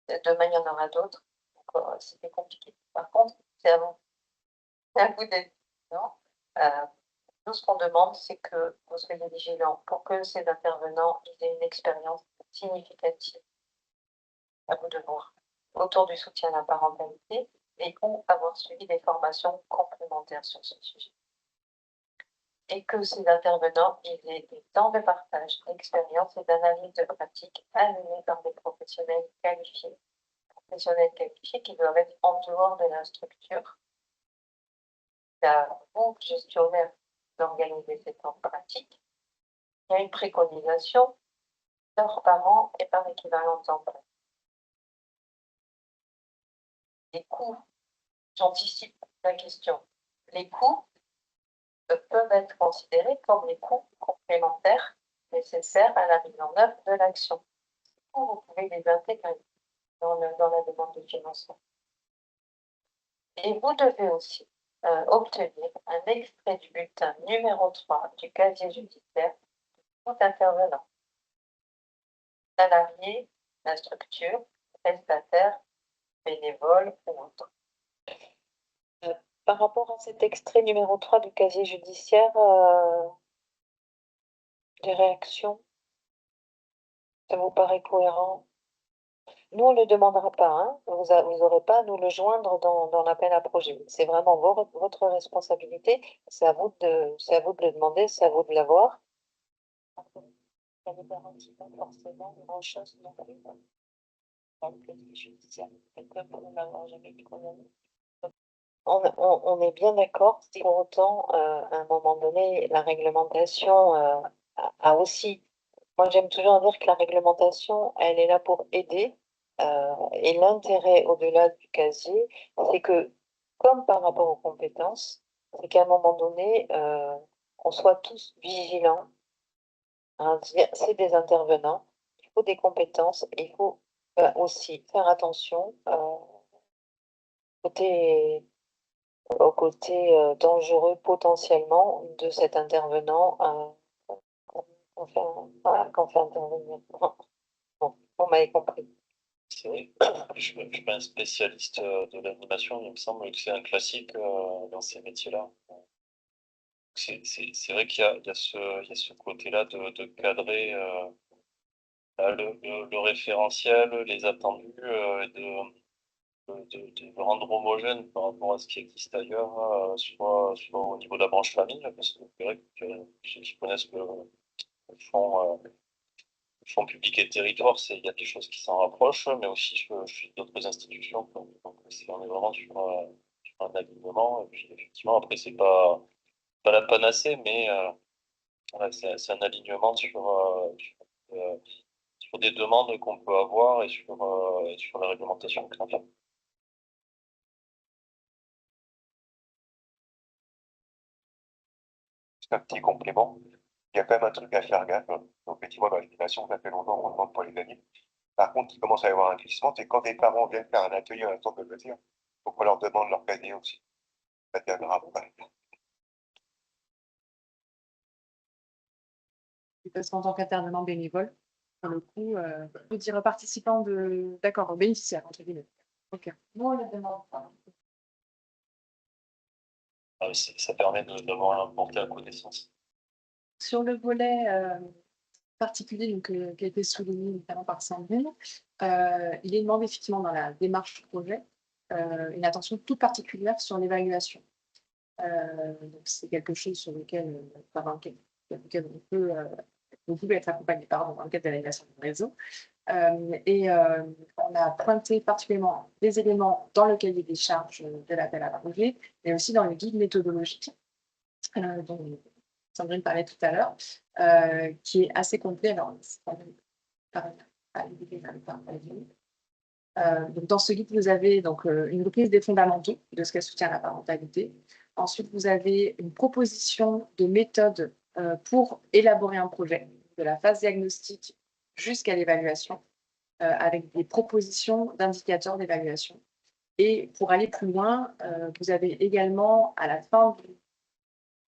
demain, il y en aura d'autres. C'était compliqué. Par contre, c'est à vous. C'est à vous d'être vigilant. Nous, ce qu'on demande, c'est que vous soyez vigilants pour que ces intervenants aient une expérience significative. À vous de voir. Autour du soutien à la parentalité et ou avoir suivi des formations complémentaires sur ce sujet. Et que ces intervenants aient des temps de partage d'expérience et d'analyse de pratique animés par des professionnels qualifiés qui doivent être en dehors de la structure. C'est à vous, gestionnaire, d'organiser ces temps de pratique. Il y a une préconisation d'heures par an et par équivalent temps plein. Les coûts, j'anticipe la question. Les coûts peuvent être considérés comme les coûts complémentaires nécessaires à la mise en œuvre de l'action. Vous pouvez les intégrer dans la demande de financement. Et vous devez aussi obtenir un extrait du bulletin numéro 3 du casier judiciaire de tout intervenant, salarié, la structure, prestataire, bénévole ou autre. Par rapport à cet extrait numéro 3 du casier judiciaire, des réactions, ça vous paraît cohérent? Nous, on ne le demandera pas, hein. Vous n'aurez pas à nous le joindre dans l'appel à projet. C'est vraiment votre responsabilité. C'est à vous de le demander, c'est à vous de l'avoir. Ça ne garantit pas forcément grand-chose non plus dans le casier judiciaire. Quelqu'un peut ne l'avoir jamais dit qu'on a On est bien d'accord. Pour autant, à un moment donné, la réglementation a aussi. Moi, j'aime toujours dire que la réglementation, elle est là pour aider. Et l'intérêt, au-delà du casier, c'est que, comme par rapport aux compétences, c'est qu'à un moment donné, on soit tous vigilants. Hein, c'est des intervenants, il faut des compétences, il faut aussi faire attention côté, au côté dangereux potentiellement de cet intervenant qu'on fait intervenir. Bon, on m'avait compris. C'est vrai, je suis pas un spécialiste de l'animation, il me semble que c'est un classique dans ces métiers-là. C'est vrai il y a ce côté-là de cadrer le référentiel, les attendus, de le rendre homogène par rapport à ce qui existe ailleurs, soit au niveau de la branche famille, parce que c'est vrai que ceux qui connaissent le fonds public et territoire, il y a des choses qui s'en rapprochent, mais aussi sur d'autres institutions. Donc on est vraiment sur un alignement. Et puis effectivement, après, c'est pas la panacée, mais voilà, c'est un alignement sur des demandes qu'on peut avoir et sur la réglementation qu'il y a. C'est un petit complément. Il y a quand même un truc à faire gaffe. Donc, effectivement, dans l'animation, ça fait longtemps qu'on demande pour les animes. Par contre, il commence à y avoir un glissement, c'est quand des parents viennent faire un atelier à un centre de loisirs, il faut qu'on leur demande leur casier aussi. Ça devient grave. Parce qu'en tant qu'intervenant bénévole, pour le coup, je veux dire participant de, d'accord, bénéficiaire, entre guillemets. Ok. Nous, on ne le demande pas. Ça permet d'avoir un porté à connaissance. Sur le volet particulier donc, qui a été souligné notamment par Sandrine, il est demandé effectivement dans la démarche projet une attention toute particulière sur l'évaluation. Donc c'est quelque chose sur lequel, on peut, vous pouvez être accompagné dans le cadre de l'animation du réseau. On a pointé particulièrement des éléments dans le cahier des charges de l'appel à projet, mais aussi dans le guide méthodologique dont Sandrine parlait tout à l'heure, qui est assez complet. Alors, donc dans ce guide, vous avez donc, une reprise des fondamentaux de ce qu'est soutien à la parentalité. Ensuite, vous avez une proposition de méthode pour élaborer un projet, de la phase diagnostique jusqu'à l'évaluation, avec des propositions d'indicateurs d'évaluation. Et pour aller plus loin, vous avez également à la fin du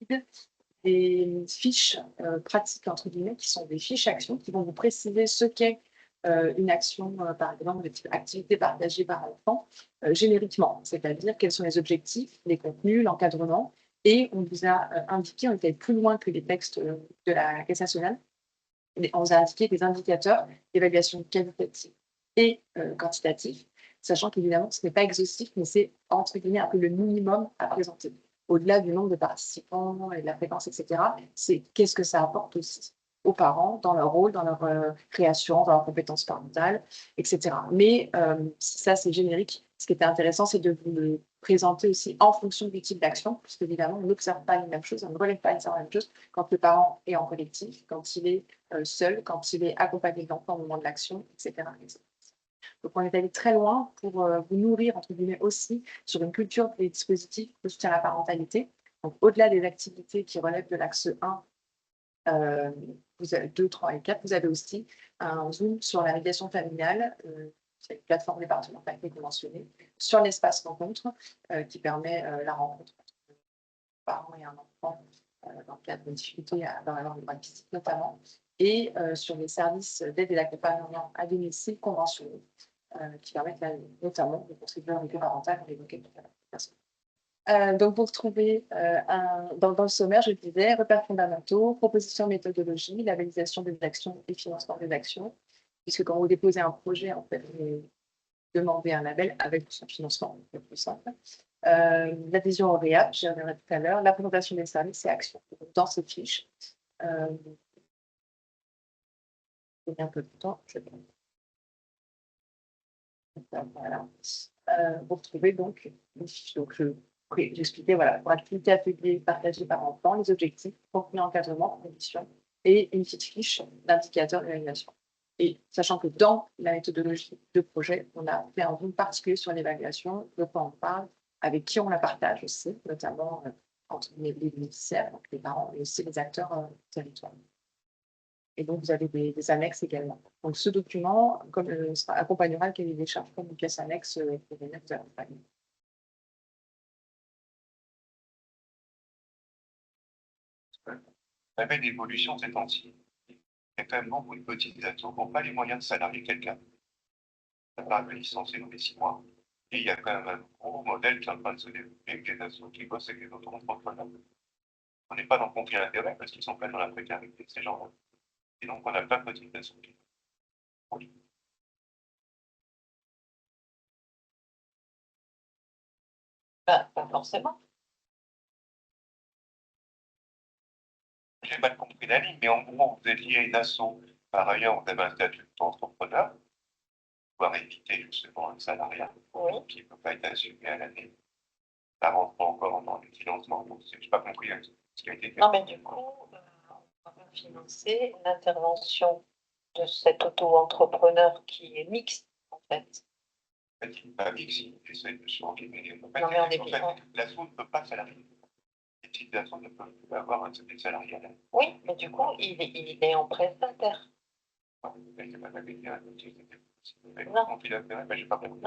guide des fiches pratiques, entre guillemets, qui sont des fiches actions qui vont vous préciser ce qu'est une action, par exemple, de type activité partagée par enfant, génériquement, c'est-à-dire quels sont les objectifs, les contenus, l'encadrement. Et on vous a indiqué, on était plus loin que les textes de la Caisse nationale, on vous a indiqué des indicateurs d'évaluation qualitative et quantitative, sachant qu'évidemment, ce n'est pas exhaustif, mais c'est entre guillemets un peu le minimum à présenter. Au-delà du nombre de participants et de la fréquence, etc., c'est qu'est-ce que ça apporte aussi aux parents dans leur rôle, dans leur création, dans leurs compétences parentales, etc. Mais ça, c'est générique. Ce qui était intéressant, c'est de vous le présenter aussi en fonction du type d'action, puisque évidemment, on n'observe pas les mêmes choses, on ne relève pas les mêmes choses quand le parent est en collectif, quand il est seul, quand il est accompagné d'enfants au moment de l'action, etc., etc. Donc, on est allé très loin pour vous nourrir, entre guillemets, aussi sur une culture des dispositifs de soutien à la parentalité. Donc, au-delà des activités qui relèvent de l'axe 1, vous avez 2, 3 et 4, vous avez aussi un zoom sur la médiation familiale, c'est une plateforme départementale qui est mentionnée, sur l'espace rencontre, qui permet la rencontre entre un parent et un enfant dans le cadre de difficultés dans la langue physique notamment, et sur les services d'aide et d'accompagnement à domicile conventionnés, qui permettent notamment de contribuer à l'équité parentale, on l'évoquait tout à l'heure. Donc, vous retrouvez dans le sommaire, je disais, repères fondamentaux, propositions, méthodologie, labellisation des actions et financement des actions, puisque quand vous déposez un projet, en fait, vous demandez un label avec son financement, c'est plus simple. L'adhésion au REAP, j'y reviendrai tout à l'heure, la présentation des services et actions dans ces fiches. Il y a un peu de temps, je vais... Voilà. Vous retrouvez donc les fiches. Donc, Oui, j'expliquais, voilà, pour activité atelier partagée par enfant, les objectifs, contenu encadrement, conditions et une petite fiche d'indicateurs d'évaluation. Et sachant que dans la méthodologie de projet, on a fait un zoom particulier sur l'évaluation, de quoi on parle, avec qui on la partage aussi, notamment entre les bénéficiaires, donc les parents et aussi les acteurs du territoire. Et donc, vous avez des annexes également. Donc, ce document, comme accompagnera le cahier des charges comme une pièce annexe pour venir vous accompagner. La belle évolution ces temps-ci. Il y a quand même beaucoup de petites assos qui n'ont pas les moyens de salarier quelqu'un. Ça part de licencier dans les 6 mois. Et il y a quand même un gros modèle qui est en train de se développer avec des assos qui bossent avec les auto-entrepreneurs. On n'est pas dans le conflit d'intérêt parce qu'ils sont pas dans la précarité, ces gens-là. Et donc, on a plein de petites assos qui oui. Pas forcément. J'ai mal compris la ligne, mais en gros, vous êtes lié à une asso. Par ailleurs, vous avez un statut d'entrepreneur pour pouvoir éviter justement un salariat qui ne peut pas être assumé à l'année. Ça rentre pas encore dans le financement. Donc, je n'ai pas compris ce qui a été fait. Non, mais du coup, on va financer l'intervention de cet auto-entrepreneur qui est mixte, en fait. En fait, il n'est pas mixte, il essaie de se renquérir. En fait, Non, mais on est en bien. fait, l'asso ne peut pas salarier. Les petites assos ne peuvent pas avoir un statut de salariat. Oui, mais du coup, il est en prestataire. Non,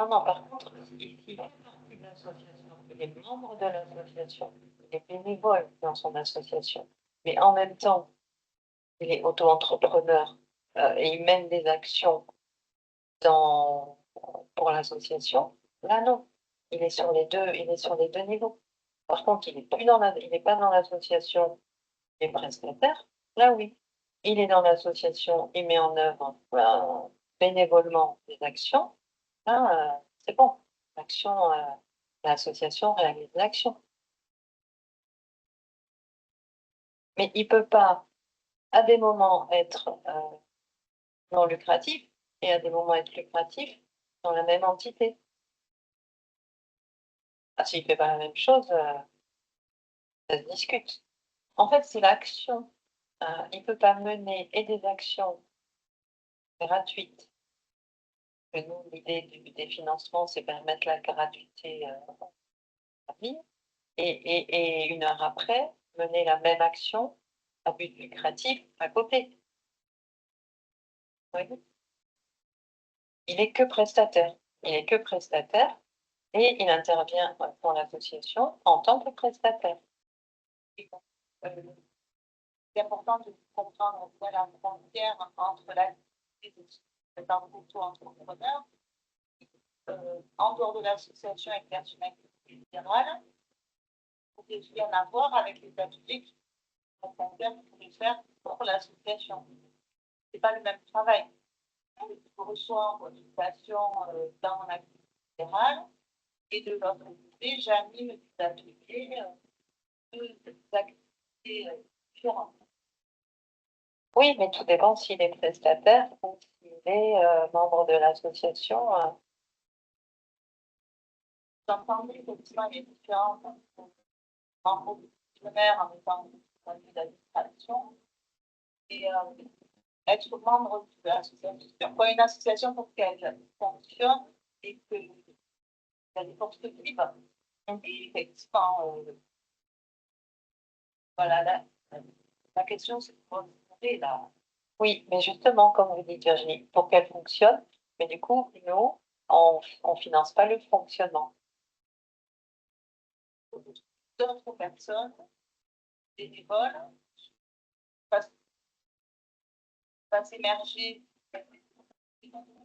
non, par contre, il fait partie de l'association. Il est membre de l'association. Il est bénévole dans son association. Mais en même temps, il est auto-entrepreneur et il mène des actions pour l'association. Là, non. Il est sur les deux niveaux. Par contre, il n'est pas dans l'association des prestataires. Là, oui. Il est dans l'association, il met en œuvre bénévolement des actions. Là, c'est bon. L'association réalise l'action. Mais il ne peut pas, à des moments, être non lucratif et à des moments être lucratif dans la même entité. Ah, s'il ne fait pas la même chose, ça se discute. En fait, c'est l'action. Il ne peut pas mener et des actions gratuites. Que nous, l'idée des financements, c'est permettre la gratuité en ligne. Et 1 heure après, mener la même action à but lucratif à côté. Oui. Il n'est que prestataire. Il n'est que prestataire et il intervient pour l'association en tant que prestataire. C'est important de comprendre la frontière entre l'activité d'un auto-entrepreneur en dehors de l'association exerce une activité libérale, pour qu'il y en a à voir avec les ateliers qui sont pouvez faire pour l'association. Ce n'est pas le même travail. Je reçois une invitation dans mon activité libérale et de l'autre côté, j'anime des ateliers d'activités différentes. Oui, mais tout dépend s'il est prestataire ou s'il est membre de l'association. J'entends effectivement les différences entre fonctionnaire en étant d'administration et être membre de l'association. Pour une association, pour qu'elle fonctionne et qu'elle ait des poursuites, et effectivement, voilà, la question, c'est de trouver là. Oui, mais justement, comme vous dites, Virginie, pour qu'elle fonctionne, mais du coup, nous, on ne finance pas le fonctionnement. D'autres personnes, bénévoles, fassent émerger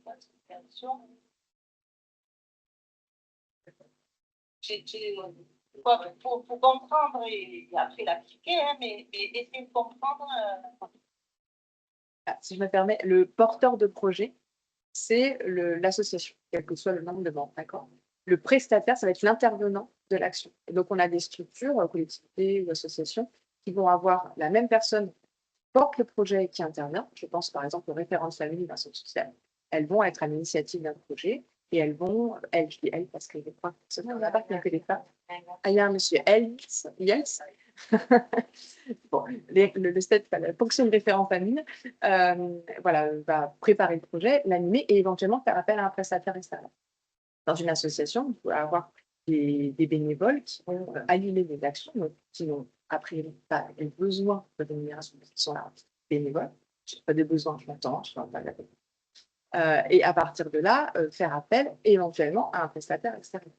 l'association. Pour comprendre et après l'appliquer, hein, mais essayer de comprendre. Si je me permets, le porteur de projet, c'est l'association, quel que soit le nombre de membres, d'accord? Le prestataire, ça va être l'intervenant de l'action. Et donc, on a des structures, collectivités ou associations, qui vont avoir la même personne qui porte le projet et qui intervient. Je pense par exemple aux référents de famille d'un centre social. Elles vont être à l'initiative d'un projet et elles vont, elles, je dis elles parce que les trois personnes, là-bas, il n'y a que des femmes. Ah, il y a un monsieur Yels. Bon, le STED, la fonction de référent famille, voilà, va préparer le projet, l'animer et éventuellement faire appel à un prestataire extérieur. Dans une association, vous pouvez avoir des bénévoles qui vont animer des actions, donc, qui n'ont a priori pas les besoins de rémunération, parce qu'ils sont là bénévoles. Je n'ai pas des besoins, je m'entends, je ne pas la et à partir de là, faire appel éventuellement à un prestataire extérieur.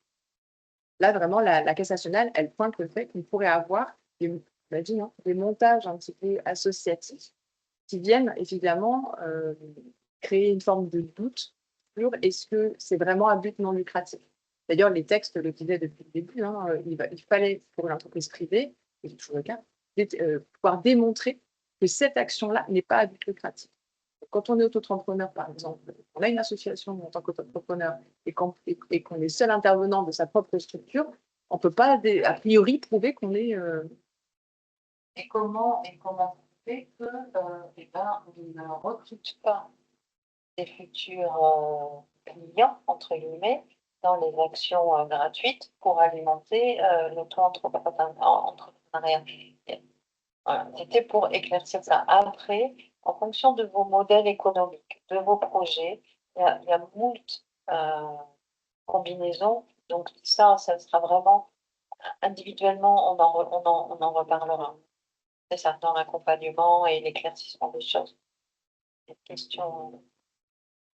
Là, vraiment, la Caisse nationale, elle pointe le fait qu'on pourrait avoir des montages un petit peu associatifs qui viennent évidemment créer une forme de doute sur est-ce que c'est vraiment un but non lucratif. D'ailleurs, les textes le disaient depuis le début, hein, il fallait pour une entreprise privée, et c'est toujours le cas, pouvoir démontrer que cette action-là n'est pas à but lucratif. Quand on est auto-entrepreneur, par exemple, on a une association en tant qu'auto-entrepreneur et qu'on est seul intervenant de sa propre structure, on ne peut pas, a priori, prouver qu'on est… Et comment fait que on ne recrute pas des futurs clients, entre guillemets, dans les actions gratuites pour alimenter l'auto-entrepreneuriat. Voilà. C'était pour éclaircir ça. Après, en fonction de vos modèles économiques, de vos projets, il y a moult combinaisons. Donc ça sera vraiment individuellement, on en reparlera. C'est ça, dans l'accompagnement et l'éclaircissement des choses. Une question.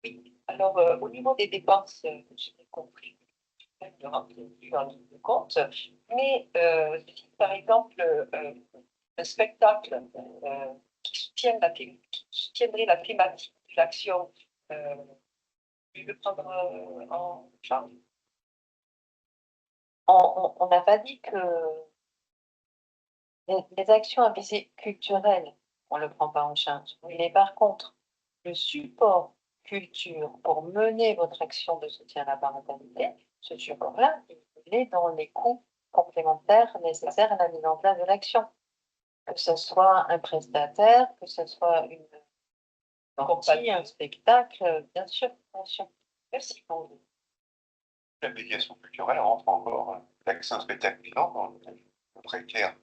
Oui. Alors, au niveau des dépenses, j'ai compris de rentrer en ligne de compte, mais si par exemple un spectacle qui soutiendrait la thématique de l'action, je le prendre en charge. On n'a pas dit que les actions à visée culturelle, on ne le prend pas en charge. Mais par contre, le support culture pour mener votre action de soutien à la parentalité, ce support-là, il est dans les coûts complémentaires nécessaires à la mise en place de l'action. Que ce soit un prestataire, que ce soit une compagnie, un spectacle, bien sûr, bien sûr. Merci pour vous. La médiation culturelle rentre encore l'accès au spectacle vivant dans le précaire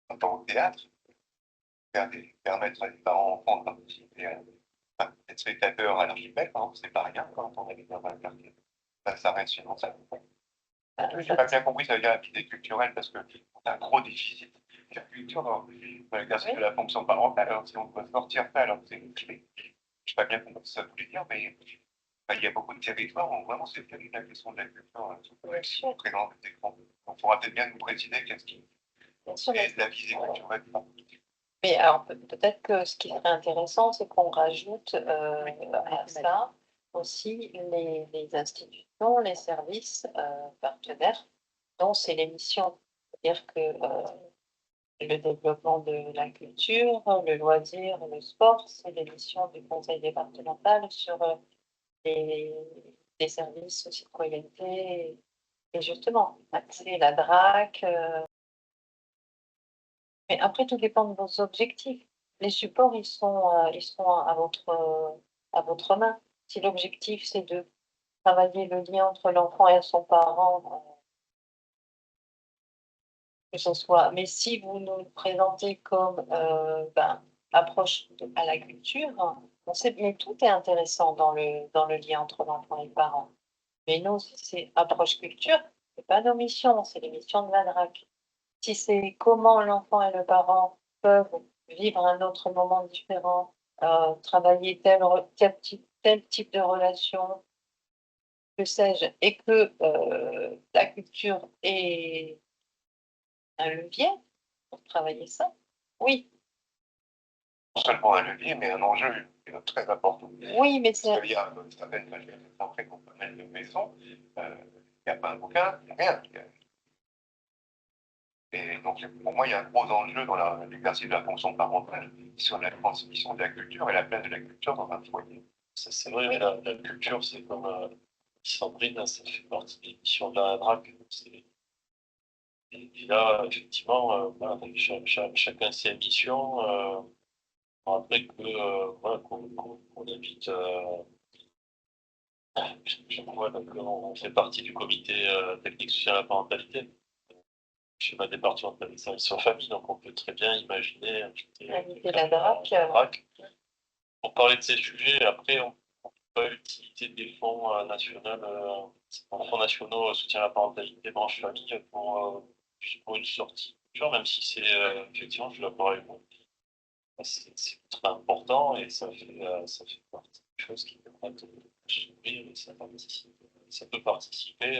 en tant que théâtre, permettre à des parents enfants de participer être spectateurs à l'archipel, c'est pas rien quand on habite dans un quartier. Ça reste financiable. Je n'ai pas bien compris, ça veut dire la visée culturelle parce qu'on a un gros déficit de culture dans l'exercice de la fonction parentale. Alors, si on doit sortir ça, alors c'est une clé. Je n'ai pas bien compris ce que ça voulait dire, mais il y a beaucoup de territoires où vraiment c'est la question de la culture présente des écrans. On pourra peut-être bien nous préciser qu'est-ce qui est la visée culturelle. Mais alors, peut-être que ce qui serait intéressant, c'est qu'on rajoute à ça aussi les institutions, les services partenaires dont c'est les missions. C'est-à-dire que le développement de la culture, le loisir, le sport, c'est les missions du conseil départemental sur les services citoyenneté et justement, accès la DRAC. Mais après, tout dépend de vos objectifs. Les supports, ils sont à votre main. Si l'objectif, c'est de travailler le lien entre l'enfant et son parent, que ce soit. Mais si vous nous le présentez comme approche à la culture, on sait bien tout est intéressant dans le lien entre l'enfant et le parent. Mais nous, si c'est approche culture, c'est pas nos missions, c'est les missions de la DRAC. Si c'est comment l'enfant et le parent peuvent vivre un autre moment différent, travailler tel type de relation, que sais-je, et que la culture est un levier pour travailler ça, oui. Non seulement un levier, mais un enjeu très important. Oui, mais c'est… Il y a certaines entrées qu'on peut mettre de maison, il n'y a pas un bouquin, il n'y a rien. Et donc, pour moi, il y a un gros enjeu dans l'exercice de la fonction parentale sur la transmission de la culture et la place de la culture dans un foyer. C'est vrai, mais la culture, c'est comme Sandrine, ça fait partie des missions de la DRAC. Et là, effectivement, voilà, chacun ses missions. Après qu'on habite Je vois, donc, on fait partie du comité technique social à la parentalité. Schéma départemental des services aux familles, donc on peut très bien imaginer Inviter la DRAC. Pour parler de ces sujets, après, on peut pas l'utilité des fonds fonds nationaux soutien à la parentalité, branche famille pour une sortie future, même si c'est effectivement, je suis d'accord avec vous, c'est très important et ça fait partie des choses qui permettent de s'ouvrir et ça peut participer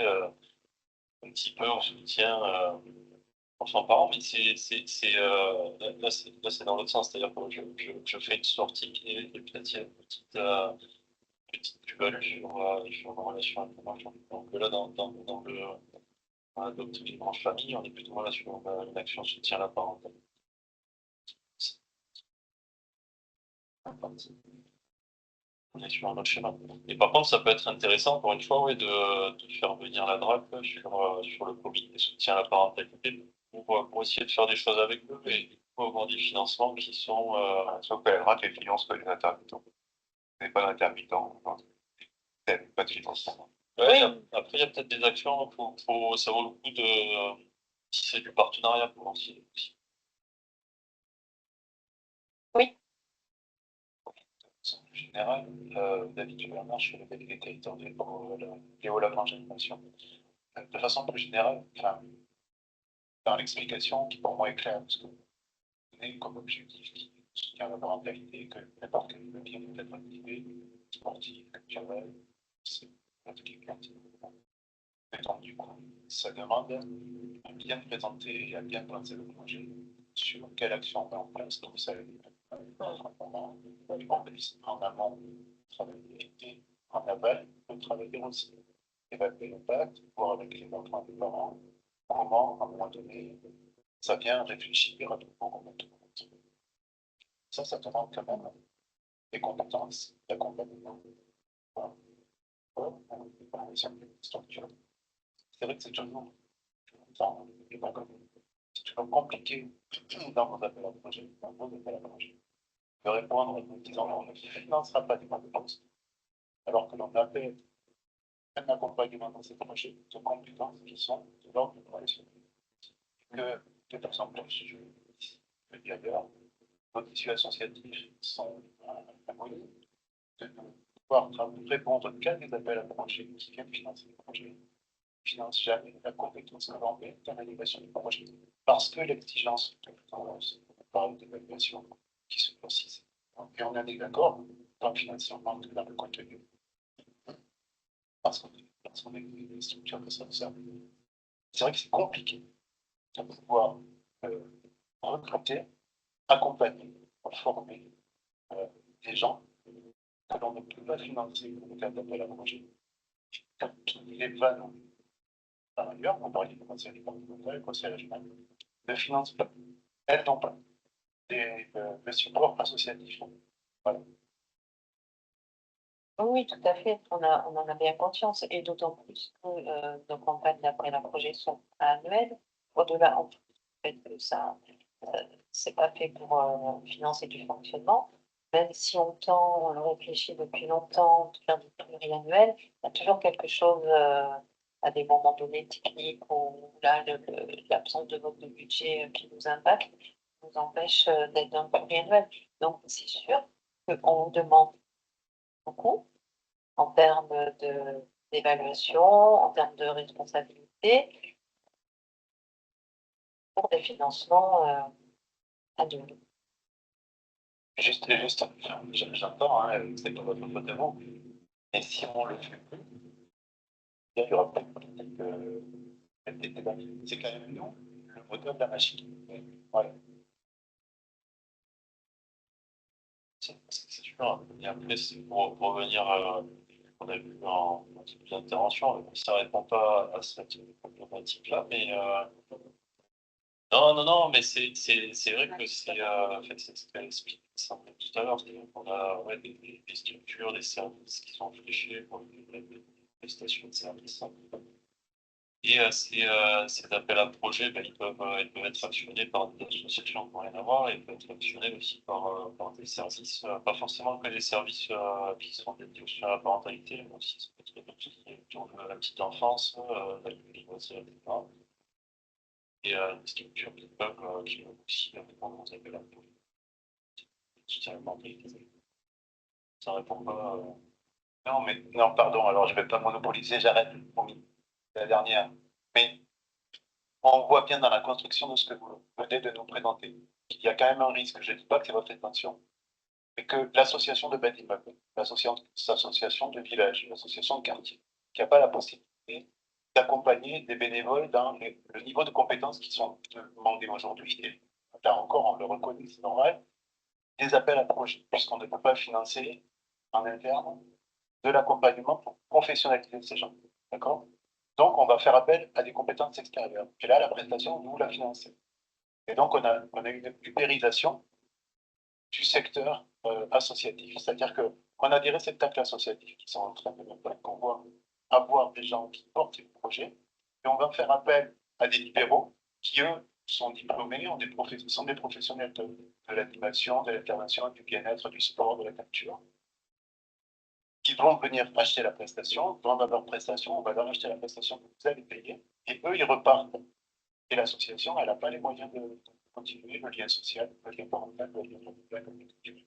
un petit peu au soutien enfants parents, mais là c'est dans l'autre sens, c'est-à-dire que je fais une sortie et peut-être il y a une petite plus-value sur ma relation avec mon enfant. Donc là, dans la doctrine branche famille, on est plutôt là sur une action soutien à la parentalité. On est sur un autre schéma. Et par contre, ça peut être intéressant, encore une fois, ouais, de faire venir la DRAC sur le comité de soutien à la parentalité pour essayer de faire des choses avec eux et avoir des financements qui sont. Sauf que la DRAC, elle finance pas les intermittents. Vous n'avez pas d'intermittent, pas de financement. Ouais, après, il y a peut-être des actions, ça vaut le coup si c'est du partenariat pour lancer. Oui. De façon plus générale, David Bernard, je suis le délégué territorial pour Léo Lagrange Animation. De façon plus générale, enfin, dans l'explication qui pour moi est claire, parce que vous donnez comme objectif qui soutient la parentalité, que n'importe quel levier peut être activé, sportif, culturel, c'est et donc, du coup, ça demande à bien présenter et à bien penser le projet sur quelle action on met en place. Donc, ça veut dire en amont, travailler et en aval, on travailler aussi. Évaluer l'impact, voir avec les enfants et les parents comment, à un moment donné, ça vient réfléchir à tout moment. Ça demande quand même des compétences d'accompagnement. Structure. C'est vrai que c'est toujours compliqué dans vos appels à projet, de répondre en nous disant on ne financera pas des compétences, alors que l'on avait un accompagnement dans ces projets de compétences qui sont de l'ordre de professionnel. Que de plus en plus, je le dis ailleurs, vos tissus associatifs sont à moyen de pouvoir répondre qu'à des appels à projets qui viennent financer les projets. Finance jamais la compétence que l'on met dans l'animation du projet. Parce que l'exigence de compétence, on parle d'évaluation qui se précise. Et on est d'accord dans le financement que dans le contenu. Parce qu'on est une structure que ça. C'est vrai que c'est compliqué de pouvoir recruter, accompagner, former des gens que l'on ne peut pas financer dans le cadre d'appel à projet. Quand les vannes par ailleurs, on parlait du conseil départemental, le conseil régional, ne financent pas. Elles n'ont pas le support associatif. Voilà. Oui, tout à fait. On en a bien conscience. Et d'autant plus que nos campagnes d'appel à projet sont annuelles. Au-delà, en fait, ça, c'est pas fait pour financer du fonctionnement. Même si on le réfléchit depuis longtemps, de faire du pluriannuel, il y a toujours quelque chose à des moments donnés techniques où là, l'absence de vote de budget qui nous impacte nous empêche d'être dans le pluriannuel. Donc, c'est sûr qu'on demande beaucoup en termes d'évaluation, en termes de responsabilité, pour des financements annuels. J'entends, hein, c'est pas votre faute à vous, mais si on le fait plus, il y aura peut-être des débats. C'est quand même nous, le moteur de la machine. Voilà. C'est sûr. Et après, c'est pour revenir à ce qu'on a vu en intervention, ça ne répond pas à cette problématique-là, mais non, mais c'est vrai que en fait, c'est ce qu'elle explique tout à l'heure, c'est-à-dire qu'on a ouais, des structures, des services qui sont fléchés pour des prestations de services. Et ces appels à projets, ben, ils peuvent être actionnés par des associations qui n'ont rien à voir, et ils peuvent être actionnés aussi par des services, pas forcément que des services qui sont dédiés à la parentalité, mais aussi ça peut être tout ce qui est autour de la petite enfance, les loisirs, etc. Et des structures qui peuvent aussi répondre aux appels à projets. Soutien à la parentalité. Ça répond pas. Non, mais non, pardon, alors je ne vais pas monopoliser, j'arrête, promis, la dernière. Mais on voit bien dans la construction de ce que vous venez de nous présenter qu'il y a quand même un risque, je ne dis pas que c'est votre intention, mais que l'association de bâtiments, l'association de village, l'association de quartier, qui n'a pas la possibilité d'accompagner des bénévoles dans le niveau de compétences qui sont demandés aujourd'hui, et là encore on le reconnaît, c'est normal, des appels à projets, puisqu'on ne peut pas financer en interne de l'accompagnement pour professionnaliser ces gens. D'accord? Donc, on va faire appel à des compétences extérieures. Et là, la prestation, nous la financer. Et donc, on a une ubérisation du secteur associatif. C'est-à-dire qu'on a des réceptacles associatifs qui sont en train de avoir des gens qui portent des projets. Et on va faire appel à des libéraux qui, eux, sont diplômés, sont des professionnels de l'animation, de l'intervention, du bien-être, du sport, de la culture, qui vont venir acheter la prestation, vendre leur prestation, on va leur acheter la prestation que vous allez payer, et eux, ils repartent. Et l'association, elle n'a pas les moyens de continuer le lien social, le lien parental, le lien familial, le lien culturel.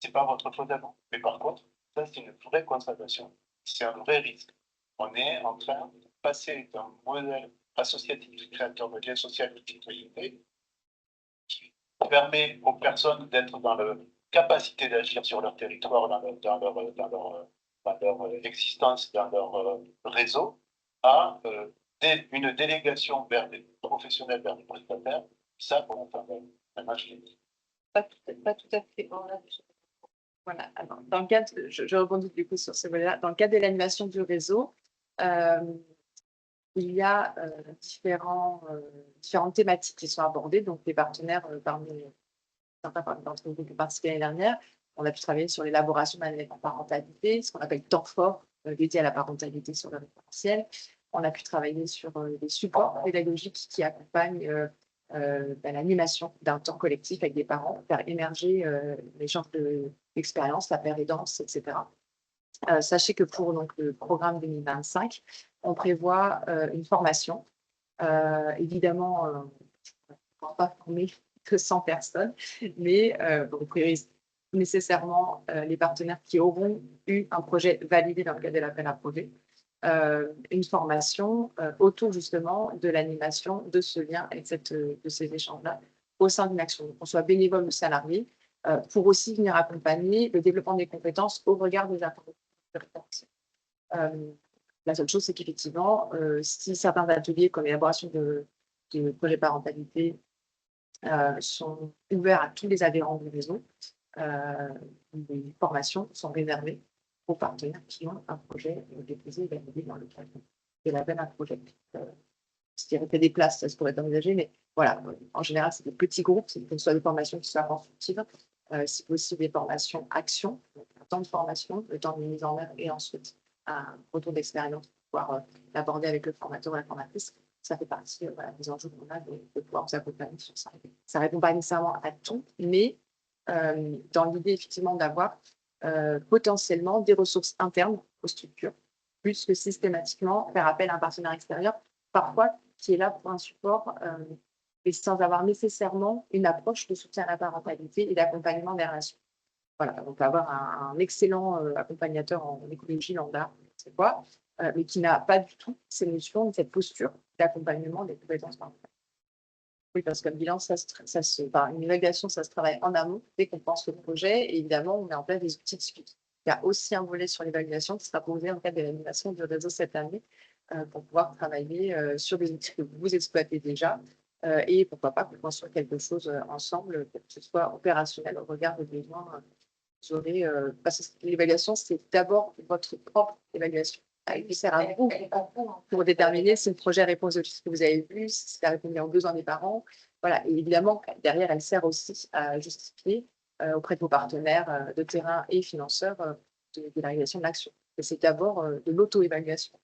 Ce n'est pas votre faute à vous. Mais par contre, ça, c'est une vraie constatation. C'est un vrai risque. On est en train de passer d'un modèle associatif créateur de lien social et de citoyenneté qui permet aux personnes d'être dans la capacité d'agir sur leur territoire, dans leur existence, dans leur réseau, à une délégation vers des professionnels, vers des prestataires. Ça, pour un match. Pas tout à fait. Voilà. Alors, dans le cadre, je rebondis du coup sur ce volet-là. Dans le cadre de l'animation du réseau, il y a différentes thématiques qui sont abordées. Donc, les partenaires, certains d'entre vous qui ont participé l'année dernière, on a pu travailler sur l'élaboration d'un événement parentalité, ce qu'on appelle temps fort dédié à la parentalité sur le référentiel. On a pu travailler sur des supports pédagogiques qui accompagnent l'animation d'un temps collectif avec des parents, faire émerger les genres d'expérience, la pérédance, etc. Sachez que pour donc, le programme 2025, on prévoit une formation. Évidemment, on ne pourra pas former que 100 personnes, mais on priorise nécessairement les partenaires qui auront eu un projet validé dans le cadre de l'appel à projet. Une formation autour justement de l'animation de ce lien et de ces échanges-là au sein d'une action, qu'on soit bénévole ou salarié, pour aussi venir accompagner le développement des compétences au regard des attentes. La seule chose, c'est qu'effectivement, si certains ateliers comme l'élaboration de projets parentalité sont ouverts à tous les adhérents du réseau, les formations sont réservées aux partenaires qui ont un projet déposé et validé dans le cadre de l'appel à projet. Ce qui aurait des places, ça se pourrait être envisagé, mais voilà, en général, c'est des petits groupes, c'est que ce soit des formations qui soient constructives, si possible des formations actions, donc un temps de formation, le temps de mise en œuvre et ensuite un retour d'expérience pour pouvoir l'aborder avec le formateur ou la formatrice. Ça fait partie des enjeux qu'on a de pouvoir vous accompagner sur ça. Ça ne répond pas nécessairement à tout, mais dans l'idée effectivement d'avoir potentiellement des ressources internes aux structures, plus que systématiquement faire appel à un partenaire extérieur, parfois qui est là pour un support et sans avoir nécessairement une approche de soutien à la parentalité et d'accompagnement des relations. Voilà, on peut avoir un excellent accompagnateur en écologie lambda, c'est quoi, mais qui n'a pas du tout ces notions, cette posture d'accompagnement des compétences parentales. Oui, parce qu'un bilan, une évaluation, ça se travaille en amont dès qu'on pense au projet. Et évidemment, on met en place des outils de suivi. Il y a aussi un volet sur l'évaluation qui sera posé en cas de l'animation du réseau cette année pour pouvoir travailler sur des outils que vous exploitez déjà et pourquoi pas construire quelque chose ensemble pour que ce soit opérationnel au regard des besoins. Parce que l'évaluation, c'est d'abord votre propre évaluation. Elle sert à vous pour déterminer si le projet répond aux objectifs que vous avez vus, si ça répond aux besoins des parents. Voilà. Et évidemment, derrière, elle sert aussi à justifier auprès de vos partenaires de terrain et financeurs de la réalisation de l'action. C'est d'abord de l'auto-évaluation.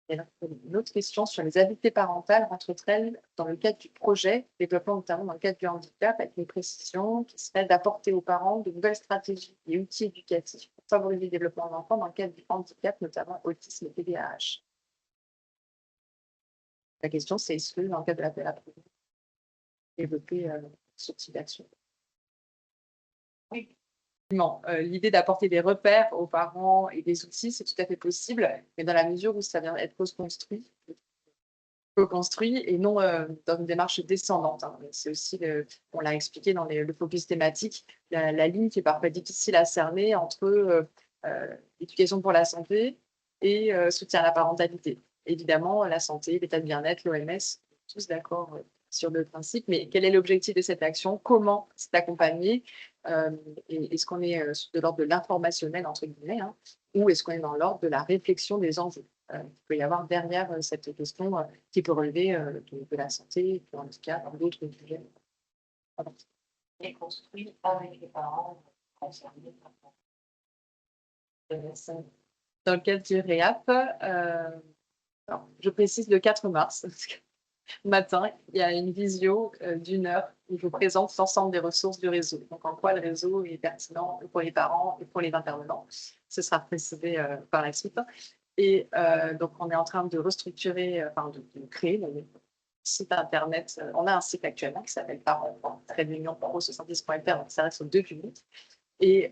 Et donc, une autre question sur les habiletés parentales rentrent-elles dans le cadre du projet, développement notamment dans le cadre du handicap, avec une précision qui serait d'apporter aux parents de nouvelles stratégies et outils éducatifs pour favoriser le développement de l'enfant dans le cadre du handicap, notamment autisme et TDAH. La question, c'est est-ce que dans le cadre de l'appel à projets, développer ce type d'action? Oui. L'idée d'apporter des repères aux parents et des outils, c'est tout à fait possible, mais dans la mesure où ça vient être co-construit et non dans une démarche descendante. Hein. C'est aussi, on l'a expliqué dans le focus thématique, la ligne qui est parfois difficile à cerner entre éducation pour la santé et soutien à la parentalité. Évidemment, la santé, l'état de bien-être, l'OMS, tous d'accord sur le principe, mais quel est l'objectif de cette action? Comment c'est accompagné? Et est-ce qu'on est de l'ordre de l'informationnel, entre guillemets, hein, ou est-ce qu'on est dans l'ordre de la réflexion des enjeux qu'il peut y avoir derrière cette question qui peut relever de la santé, du handicap, d'autres sujets. Et construit avec les parents concernés. Dans le cadre du REAP, je précise le 4 mars, parce que matin, il y a une visio d'1 heure où je présente l'ensemble des ressources du réseau. Donc, en quoi le réseau est pertinent pour les parents et pour les intervenants. Ce sera précisé par la suite. Et donc, on est en train de restructurer, de créer le site internet. On a un site actuellement qui s'appelle parents-pro70.fr, donc ça reste aux deux publics. Et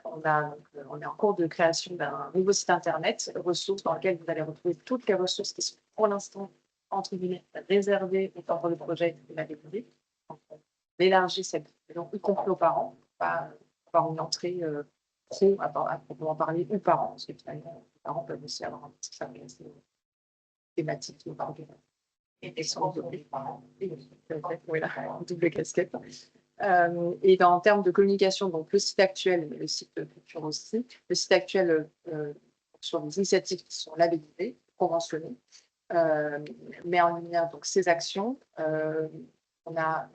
on est en cours de création d'un nouveau site internet, ressources, dans lequel vous allez retrouver toutes les ressources qui sont pour l'instant, entre guillemets, réservées au temps pour le projet de la découverte. On élargit cette, donc, y compris aux parents, pas avoir une entrée pro à proprement parler, ou parents, parce que finalement, les parents peuvent aussi avoir un petit service thématique ou par et sans les parents. Oui, là, double casquette. Et en termes de communication, donc le site actuel, mais le site futur aussi, le site actuel sur les initiatives qui sont labellisées, conventionnées, met en lumière donc ces actions. On a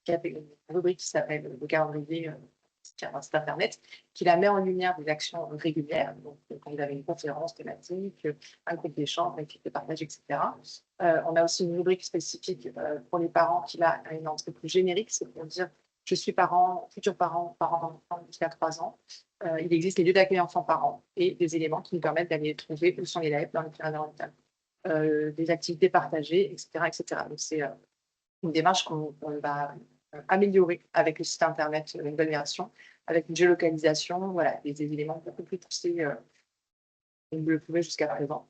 une rubrique qui s'appelle le calendrier sur un site internet, qui la met en lumière des actions régulières. Donc, quand vous avez une conférence thématique, un groupe d'échange, une équipe de partage, etc. On a aussi une rubrique spécifique pour les parents qui a une entrée plus générique, c'est pour dire je suis parent, futur parent, parent d'enfant jusqu'à 3 ans. Il existe les lieux d'accueil enfants-parents et des éléments qui nous permettent d'aller trouver où sont les élèves dans le calendrier oriental. Des activités partagées, etc. etc. Donc, c'est une démarche qu'on va améliorer avec le site internet, une nouvelle version, avec une géolocalisation, voilà, des éléments beaucoup plus poussés qu'on ne le pouvait jusqu'à présent.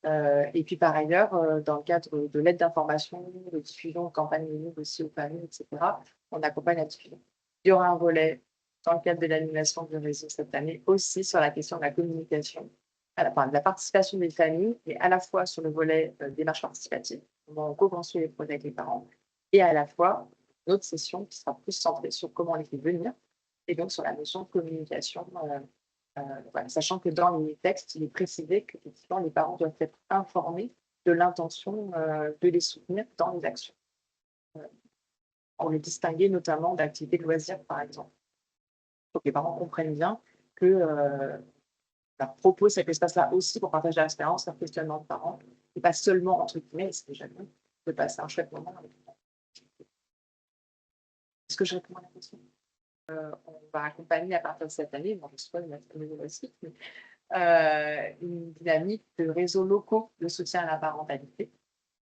Et puis par ailleurs, dans le cadre de l'aide d'information, de diffusion, campagne libre aussi aux familles, etc., on accompagne la diffusion. Il y aura un volet dans le cadre de l'animation du réseau cette année aussi sur la question de la communication, de la participation des familles, et à la fois sur le volet démarche participative, on co-construit les projets avec les parents, et à la fois une autre session qui sera plus centrée sur comment les fait venir, et donc sur la notion de communication, voilà, sachant que dans les textes, il est précisé que les parents doivent être informés de l'intention de les soutenir dans les actions. On les distinguer notamment d'activités de loisirs, par exemple. Il faut que les parents comprennent bien que leur propos cet espace-là aussi pour partager l'expérience, leur questionnement de parents, et pas seulement, entre guillemets, c'est déjà bien de passer un chouette moment avec les parents. Est-ce que je réponds à la question? On va accompagner à partir de cette année, bon, je sais pas, une dynamique de réseaux locaux de soutien à la parentalité,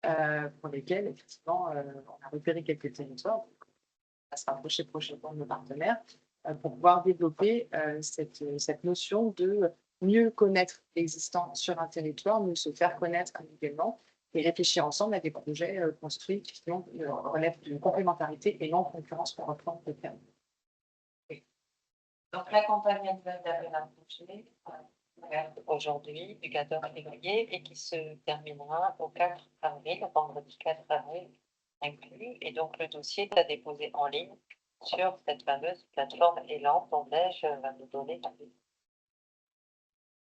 pour lesquels, effectivement, on a repéré quelques territoires. Donc, on va se rapprocher prochainement de nos partenaires pour pouvoir développer cette notion de mieux connaître l'existant sur un territoire, mieux se faire connaître individuellement et réfléchir ensemble à des projets construits qui relèvent d'une complémentarité et non de concurrence pour reprendre le terme. Donc, la campagne annuelle d'appel à projet aujourd'hui, du 14 février, et qui se terminera au 4 avril, vendredi 4 avril inclus. Et donc, le dossier est à déposer en ligne sur cette fameuse plateforme Elan dont Neige va nous donner la vie.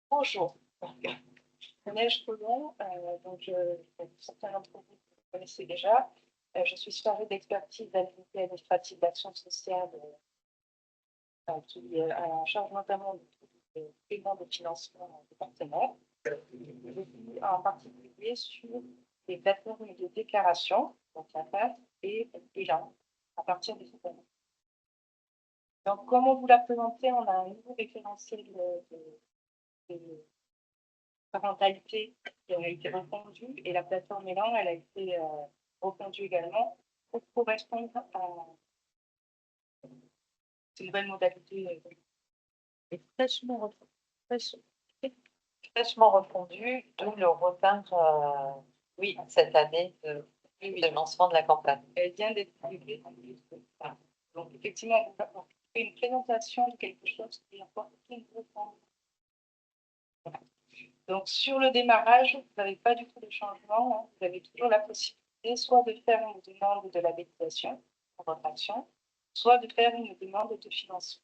Bonjour. Neige Colomb, donc certains d'entre vous connaissez déjà. Je suis chargée d'expertise d'habilité administrative d'action sociale qui a en charge notamment du paiement de financement des partenaires. En particulier sur les plateformes de déclaration, donc la PAT et bilan, à partir de cette année. Donc, comme on vous l'a présenté, on a un nouveau référentiel de parentalité qui a été refondu et la plateforme Elan, elle a été refondue également pour correspondre à ces nouvelles modalités. Et fraîchement refondu, d'où le retard oui, cette année de lancement de la campagne. Elle vient d'être publiée. Donc, effectivement, on fait une présentation de quelque chose qui apporte une réforme. Donc, sur le démarrage, vous n'avez pas du tout de changement. Hein. Vous avez toujours la possibilité soit de faire une demande de labellisation pour votre action, soit de faire une demande de financement.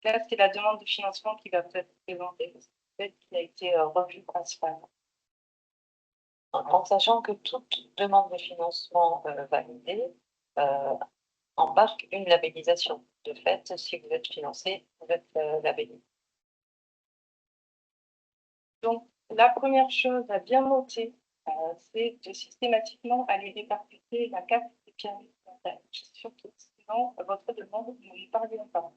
Là, c'est la demande de financement qui va peut-être présenter, peut-être qui a été revue principalement. En sachant que toute demande de financement validée embarque une labellisation. De fait, si vous êtes financé, vous êtes labellisé. Donc, la première chose à bien noter, c'est de systématiquement aller répercuter la carte des pyramides surtout, sinon votre demande ne nous parvient pas.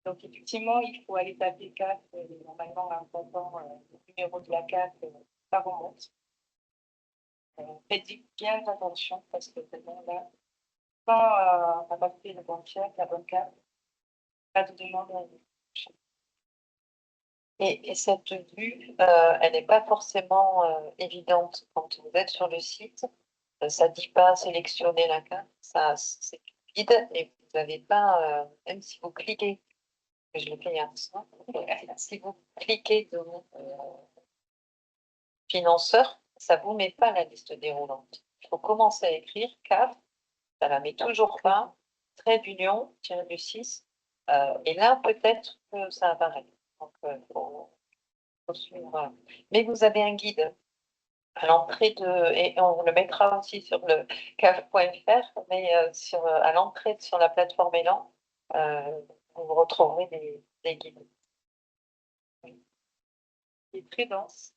Donc, effectivement, il faut aller taper carte, normalement, en tapant le numéro de la carte, ça remonte. Faites bien attention parce que vraiment là, quand on n'a pas fait le bon check, la bonne carte, pas de demande à Et cette vue, elle n'est pas forcément évidente quand vous êtes sur le site. Ça ne dit pas sélectionner la carte, ça c'est vide et vous n'avez pas, même si vous cliquez, je l'ai fait hier soir, si vous cliquez dans financeur, ça ne vous met pas la liste déroulante. Il faut commencer à écrire carte, ça ne la met toujours pas, trait d'union, tiré du 6, et là peut-être que ça apparaît. Donc, faut suivre. Mais vous avez un guide à l'entrée et on le mettra aussi sur le cave.fr, mais à l'entrée sur la plateforme Elan, vous retrouverez des guides. Il est très dense.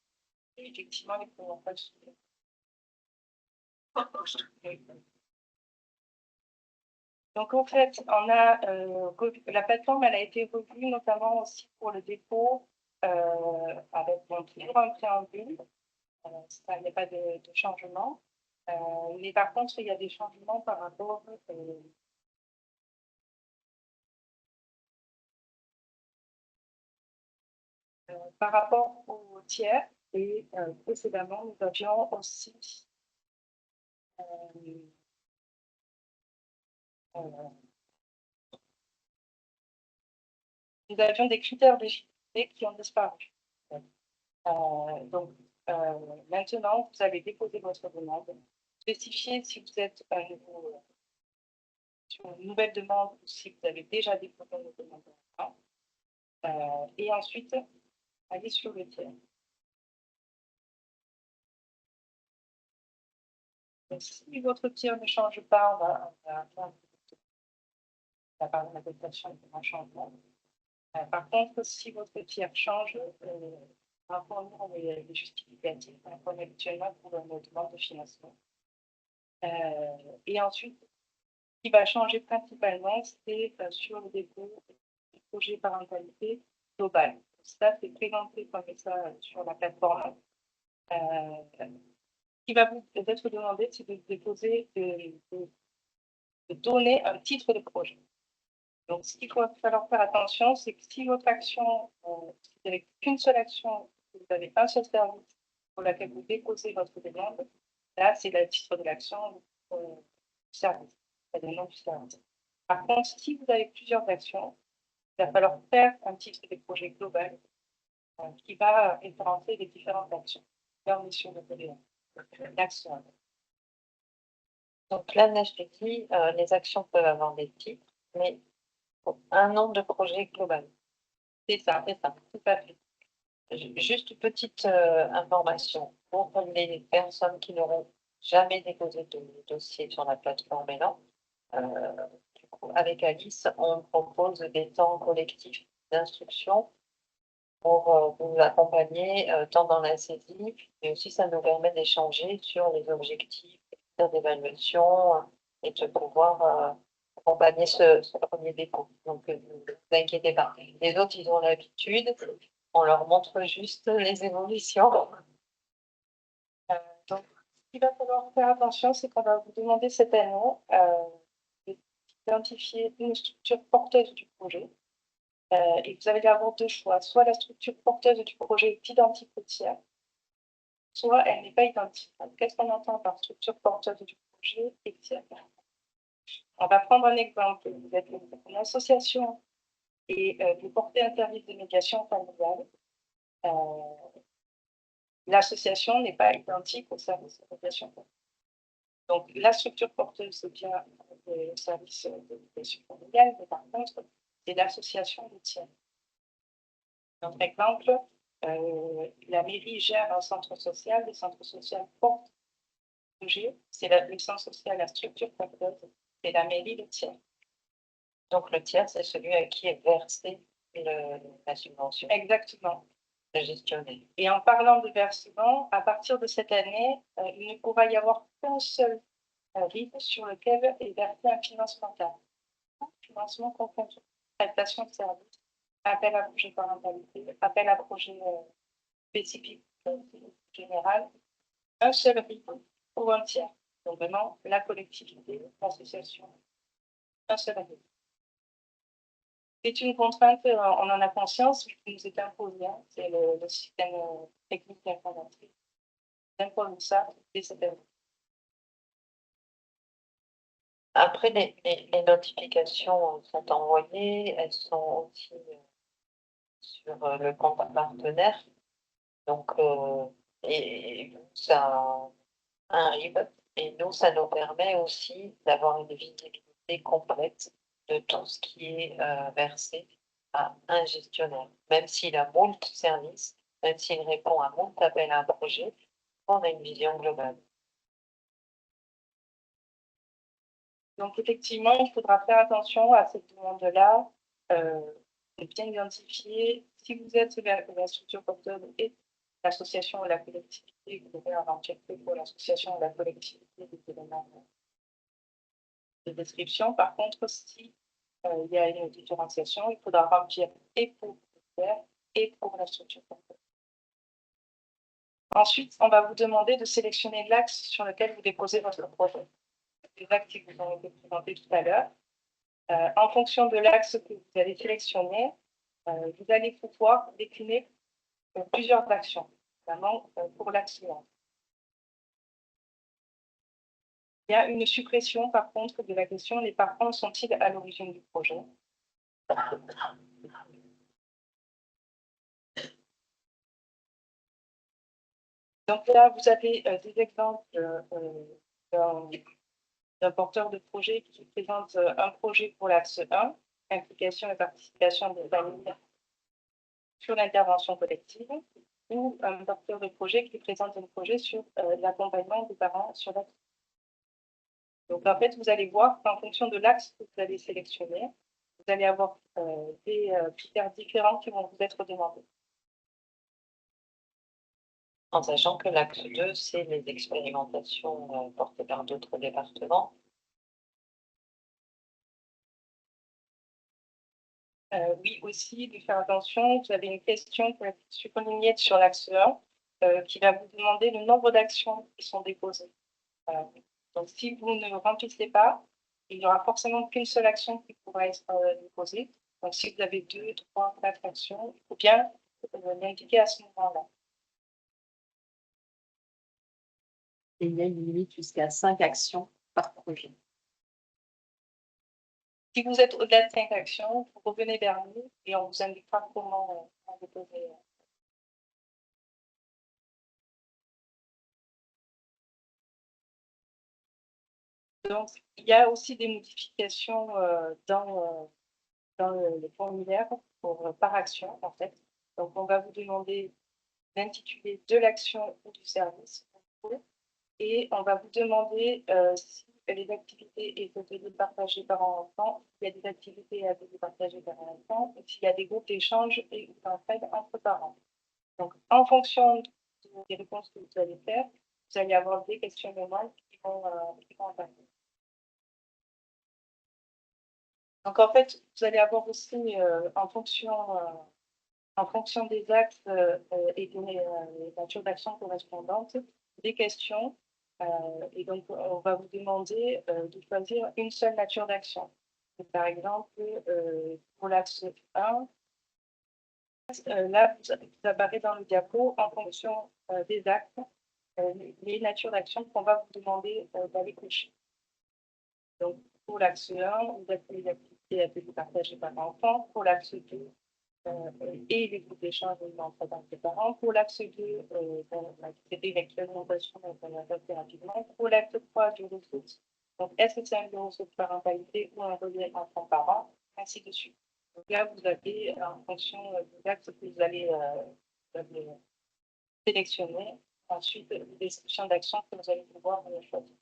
Et effectivement, les pouvons pas suivre. Donc, en fait, on a la plateforme, elle a été revue notamment aussi pour le dépôt avec toujours un préambule. Il n'y a pas de changement. Mais par contre, il y a des changements par rapport au tiers. Et précédemment, nous avions aussi nous avions des critères d'éligibilité qui ont disparu. Donc, maintenant, vous allez déposer votre demande, spécifier si vous êtes sur une nouvelle demande ou si vous avez déjà déposé une demande. Et ensuite, aller sur le tiers. Donc, si votre tiers ne change pas, on va la part de l'adaptation de un changement. Par contre, si votre tiers change, fournir les justificatifs comme habituellement pour nos demandes de financement. Et ensuite, ce qui va changer principalement, c'est sur le dépôt du projet parentalité global. Ça, c'est présenté comme ça sur la plateforme. Ce qui va vous être demandé, c'est de déposer, de donner un titre de projet. Donc, ce qu'il faut falloir faire attention, c'est que si votre action, si vous n'avez qu'une seule action, vous avez un seul service pour laquelle vous déposez votre demande, là, c'est le titre de l'action du service, c'est le nom du service. Par contre, si vous avez plusieurs actions, il va falloir faire un titre de projet global qui va référencer les différentes actions. Là, on est sur le volet d'action. Donc là, je te dis, les actions peuvent avoir des titres, mais un nom de projet global. C'est ça, tout à fait. Juste une petite information pour les personnes qui n'auront jamais déposé de dossier sur la plateforme Elan. Du coup, avec Alice, on propose des temps collectifs d'instruction pour vous accompagner tant dans la saisie, mais aussi ça nous permet d'échanger sur les objectifs d'évaluation et de pouvoir accompagner ce premier dépôt. Donc, ne vous inquiétez pas. Les autres, ils ont l'habitude, on leur montre juste les évolutions. Donc, ce qu'il va falloir faire attention, c'est qu'on va vous demander cette année d'identifier une structure porteuse du projet. Et vous allez avoir deux choix. Soit la structure porteuse du projet est identique au tiers, soit elle n'est pas identique. Qu'est-ce qu'on entend par structure porteuse du projet et tiers? On va prendre un exemple. Vous êtes une association et vous portez un service de médiation familiale. L'association n'est pas identique au service de médiation familiale. Donc, la structure porteuse, c'est bien le service de médiation familiale, mais par contre, c'est l'association de tiers. Notre exemple, la mairie gère un centre social, le centre social porte le projet, c'est le centre social, la structure porteuse, c'est la mairie de tiers. Donc, le tiers, c'est celui à qui est versée la subvention, Exactement. le gestionnaire. Et en parlant de versement, à partir de cette année, il ne pourra y avoir qu'un seul RIB sur lequel est versé un financement cadre. Financement confondu, prestation de services, appel à projet parentalité, appel à projet spécifique général, un seul RIB pour un tiers. Donc vraiment, la collectivité, l'association, un seul RIB. C'est une contrainte, on en a conscience, mais qui nous est imposée. Hein. C'est le système technique informatique. Il impose ça dès cette année. Après, les notifications sont envoyées, elles sont aussi sur le compte partenaire. Donc, et ça arrive. Et nous, ça nous permet aussi d'avoir une visibilité complète de tout ce qui est versé à un gestionnaire. Même s'il a moult services, même s'il répond à moult appels à un projet, on a une vision globale. Donc, effectivement, il faudra faire attention à cette demande-là, de bien identifier si vous êtes la structure porteuse et l'association ou la collectivité, vous devez avoir checké pour l'association ou la collectivité des éléments de description. Par contre, si il y a une différenciation, il faudra remplir et pour le tiers et pour la structure porteuse. Ensuite, on va vous demander de sélectionner l'axe sur lequel vous déposez votre projet. Les axes qui vous ont été présentés tout à l'heure. En fonction de l'axe que vous allez sélectionner, vous allez pouvoir décliner plusieurs actions, notamment pour l'axe 1. Il y a une suppression, par contre, de la question « Les parents sont-ils à l'origine du projet ?» Donc là, vous avez des exemples d'un porteur de projet qui présente un projet pour l'axe 1, implication et participation des familles sur l'intervention collective, ou un porteur de projet qui présente un projet sur l'accompagnement des parents sur l'axe. Donc en fait, vous allez voir qu'en fonction de l'axe que vous allez sélectionner, vous allez avoir des critères différents qui vont vous être demandés. En sachant que l'axe 2, c'est les expérimentations portées par d'autres départements. Oui, aussi, de faire attention. Vous avez une question pour la surlignée sur l'axe 1 qui va vous demander le nombre d'actions qui sont déposées. Donc, si vous ne remplissez pas, il n'y aura forcément qu'une seule action qui pourra être déposée. Donc, si vous avez 2, 3, 4 actions, il faut bien l'indiquer à ce moment-là. Et il y a une limite jusqu'à 5 actions par projet. Si vous êtes au-delà de 5 actions, vous revenez vers nous et on vous indiquera comment déposer. Donc, il y a aussi des modifications dans le formulaire par action, en fait. Donc, on va vous demander l'intitulé de l'action ou du service. Et on va vous demander si les activités et ateliers partagés par enfant, il y a des activités et ateliers partagés par enfant, et s'il y a des groupes d'échange et d'entraide entre parents. Donc, en fonction des réponses que vous allez faire, vous allez avoir des questionnements qui vont apparaître. Donc, en fait, vous allez avoir aussi, en fonction des axes et des natures d'action correspondantes, des questions. Et donc, on va vous demander de choisir une seule nature d'action. Par exemple, pour l'axe 1, là, vous apparaît dans le diapo en fonction des axes, les natures d'action qu'on va vous demander d'aller cocher. Donc, pour l'axe 1, vous avez les activités à partagées par enfant. Pour l'axe 2, et les groupes d'échange entre les parents. Pour l'axe 2, c'était l'expérimentation, donc on a fait rapidement. Pour l'axe 3, du ressources. Donc, est-ce que c'est un bureau de parentalité ou un relais enfant-parent, ainsi de suite. Donc là, vous avez, en fonction des axes que vous allez sélectionner, ensuite, les descriptions d'action que vous allez pouvoir choisir.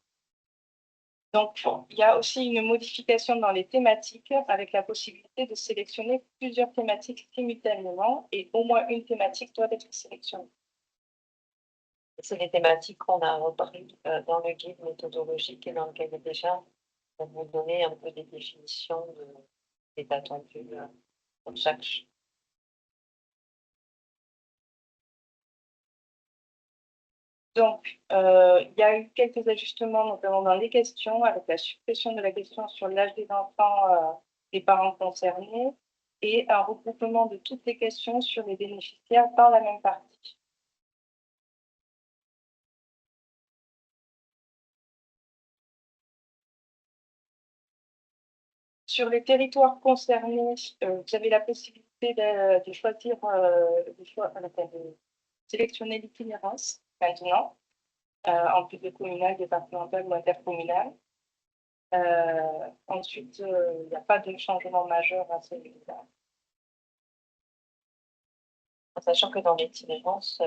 Donc, il y a aussi une modification dans les thématiques avec la possibilité de sélectionner plusieurs thématiques simultanément et au moins une thématique doit être sélectionnée. C'est les thématiques qu'on a repris dans le guide méthodologique et dans lequel est déjà pour vous donner un peu des définitions des attendus pour chaque. Donc, il y a eu quelques ajustements, notamment dans les questions, avec la suppression de la question sur l'âge des enfants des parents concernés et un regroupement de toutes les questions sur les bénéficiaires dans la même partie. Sur les territoires concernés, vous avez la possibilité de choisir, de sélectionner l'itinérance maintenant. En plus de communal, départemental ou intercommunal. Ensuite, il n'y a pas de changement majeur à ce niveau-là. Sachant que dans l'itinérance,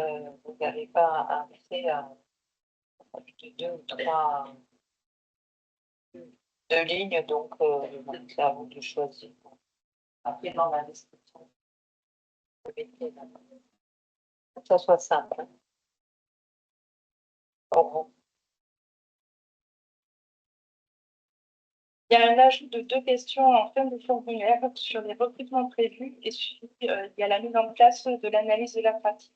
vous n'avez pas accès à deux ou trois lignes, donc c'est à vous de choisir. Après, dans la description, vous mettez que ça soit simple. Il y a un ajout de 2 questions en fin de formulaire sur les recrutements prévus et il y a la mise en place de l'analyse de la pratique.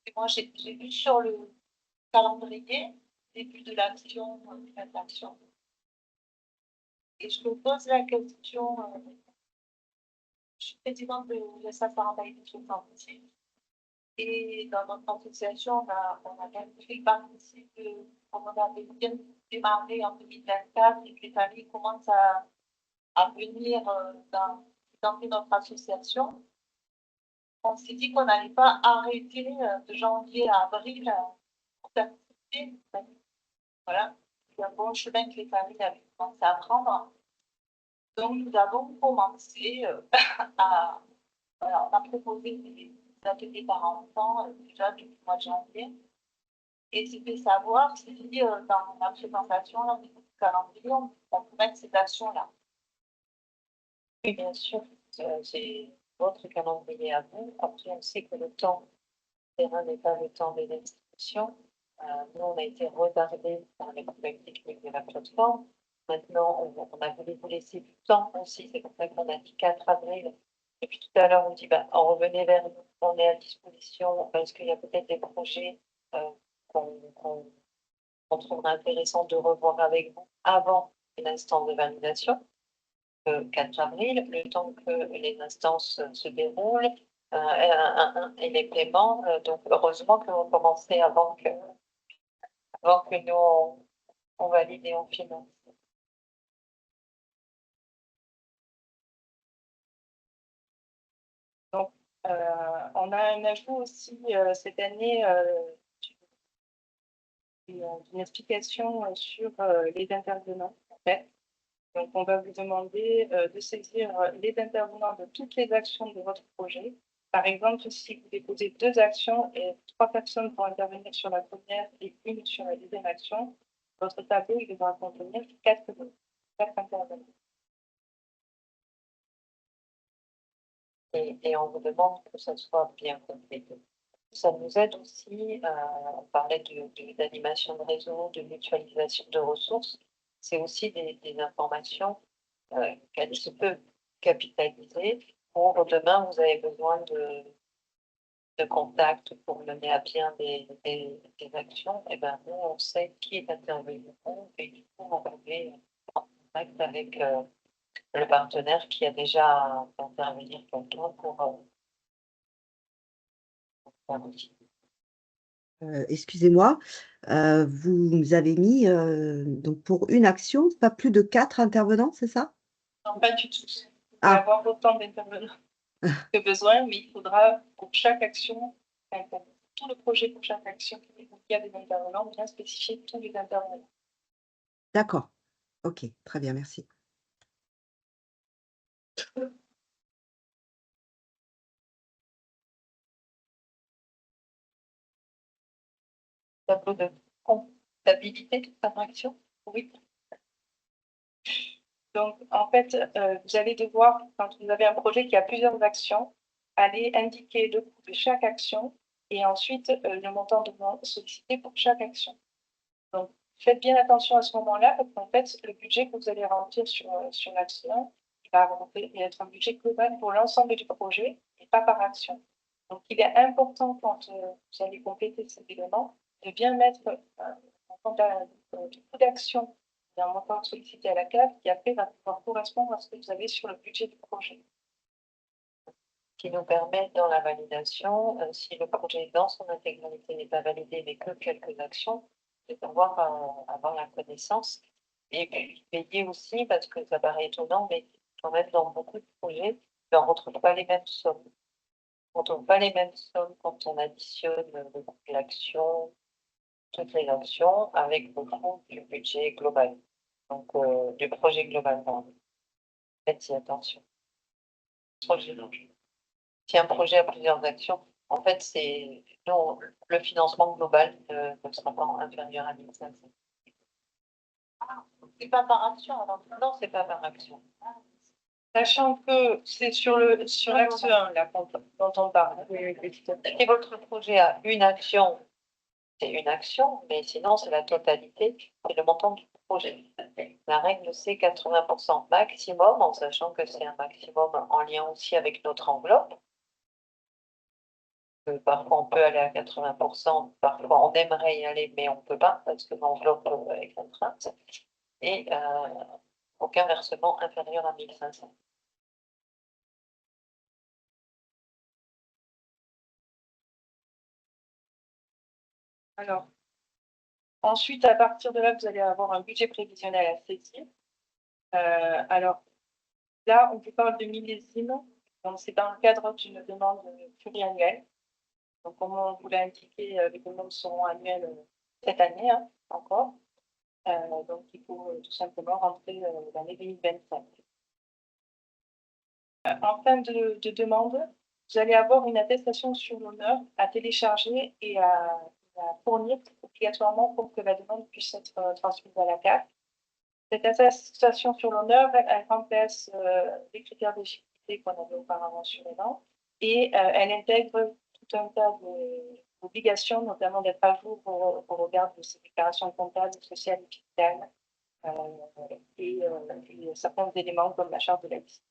Et moi, j'ai vu sur le calendrier, début de l'action, fin de l'action. Et je me pose la question, je suis présidente de l'ESAF parentalité souffrance. Et dans notre association, on a même fait partie de, comme on avait bien démarré en 2024 et que les familles commencent à venir dans notre association. On s'est dit qu'on n'allait pas arrêter de janvier à avril pour participer. Voilà, c'est un bon chemin que les familles avaient commencé à prendre. Donc, nous avons commencé à. Voilà, on a proposé des ateliers par enfant déjà depuis le mois de janvier. Et c'était savoir si dans la présentation là, du calendrier, on peut mettre ces actions-là. Oui, bien sûr, c'est votre calendrier à vous. Après, on sait que le temps terrain n'est pas le temps des inscriptions. Nous, on a été retardés par les problèmes techniques de la plateforme. Maintenant, on a voulu vous laisser du temps aussi. C'est pour ça qu'on a dit 4 avril. Et puis tout à l'heure, on dit, on revenait vers nous, on est à disposition parce qu'il y a peut-être des projets qu'on trouvera intéressant de revoir avec vous avant l'instance de validation. 4 avril, le temps que les instances se déroulent et les paiements. Donc, heureusement que vous commencez avant que nous, on valide et on finance. Donc, on a un ajout aussi cette année une explication sur les intervenants. En fait. Donc, on va vous demander de saisir les intervenants de toutes les actions de votre projet. Par exemple, si vous déposez 2 actions et 3 personnes vont intervenir sur la première et une sur la deuxième action, votre tableau il devra contenir 4 intervenants. Et on vous demande que ça soit bien complété. Ça nous aide aussi, on parlait d'animation de réseau, de mutualisation de ressources. C'est aussi des informations qu'elle se peut capitaliser pour demain, vous avez besoin de contacts pour mener à bien des actions. Et ben, nous, on sait qui est intervenu et du coup, on va aller en contact avec le partenaire qui a déjà fait intervenir quelqu'un pour faire aussi. Excusez-moi, vous nous avez mis donc pour une action, pas plus de 4 intervenants, c'est ça? Non, pas du tout. Vous pouvez Ah. avoir autant d'intervenants que besoin, mais il faudra pour chaque action, enfin, pour tout le projet, pour chaque action, il y a des intervenants, bien spécifier tous les intervenants. D'accord. Ok, très bien, merci. Tableau de comptabilité par action. Oui. Donc, en fait, vous allez devoir, quand vous avez un projet qui a plusieurs actions, aller indiquer le coût de chaque action et ensuite le montant demandé sollicité pour chaque action. Donc, faites bien attention à ce moment-là, parce qu'en fait, le budget que vous allez remplir sur l'action, il va être un budget global pour l'ensemble du projet et pas par action. Donc, il est important, quand vous allez compléter ces éléments, de bien mettre en compte du coût d'action d'un montant sollicité à la CAF qui après va pouvoir correspondre à ce que vous avez sur le budget du projet. Qui nous permet dans la validation, si le projet dans son intégralité n'est pas validé, mais que quelques actions, de pouvoir avoir la connaissance. Et puis payer aussi, parce que ça paraît étonnant, mais quand même dans beaucoup de projets, on ne retrouve pas les mêmes sommes. On ne retrouve pas les mêmes sommes quand on additionne l'action, toutes les actions, avec le coût du budget global, donc du projet global. Faites-y attention. Si un projet a plusieurs actions, en fait, c'est non, le financement global ne sera pas inférieur à 1500. C'est pas par action, alors non, c'est pas par action. Sachant que c'est sur l'axe 1 là, dont on parle. Si votre projet a une action, c'est une action, mais sinon, c'est la totalité, c'est le montant du projet. La règle, c'est 80% maximum, en sachant que c'est un maximum en lien aussi avec notre enveloppe. Parfois, on peut aller à 80%, parfois, on aimerait y aller, mais on ne peut pas, parce que l'enveloppe est contrainte. Et aucun versement inférieur à 1500. Alors, ensuite, à partir de là, vous allez avoir un budget prévisionnel à saisir. Alors, là, on vous parle de millésime. Donc, c'est dans le cadre d'une demande pluriannuelle. Donc, comme on vous l'a indiqué, les demandes seront annuelles cette année encore. Donc, il faut tout simplement rentrer l'année 2025. En fin de demande, vous allez avoir une attestation sur l'honneur à télécharger et à fournir obligatoirement pour que la demande puisse être transmise à la CAF. Cette attestation sur l'honneur, elle remplace les critères d'éligibilité qu'on avait auparavant mentionnément et elle intègre tout un tas d'obligations, notamment d'être à jour au regard de ces déclarations comptables, sociales et fiscales et certains éléments comme la charte de la liste.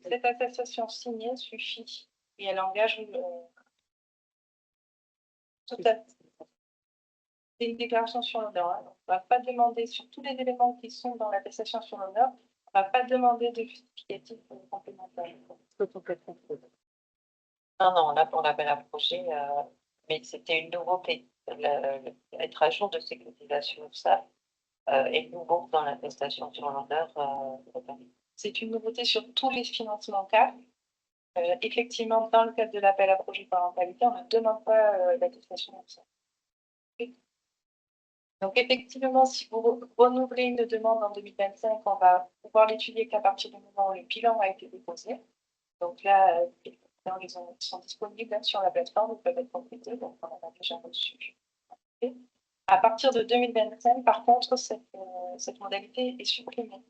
Cette attestation signée suffit et elle engage tout à fait. C'est une déclaration sur l'honneur. On ne va pas demander sur tous les éléments qui sont dans l'attestation sur l'honneur, on ne va pas demander de justificatif complémentaire. Non, là, pour l'appel à projet, mais c'était une nouveauté. Être à jour de ces cotisations, ça est nouveau dans l'attestation sur l'honneur. C'est une nouveauté sur tous les financements CAF. Effectivement, dans le cadre de l'appel à projet parentalité, on ne demande pas l'attestation comme ça. Donc, effectivement, si vous renouvelez une demande en 2025, on va pouvoir l'étudier qu'à partir du moment où le bilan a été déposé. Donc là, les bilans, ils sont disponibles sur la plateforme, ils peuvent être complétés, donc on en a déjà reçu. À partir de 2025, par contre, cette modalité est supprimée.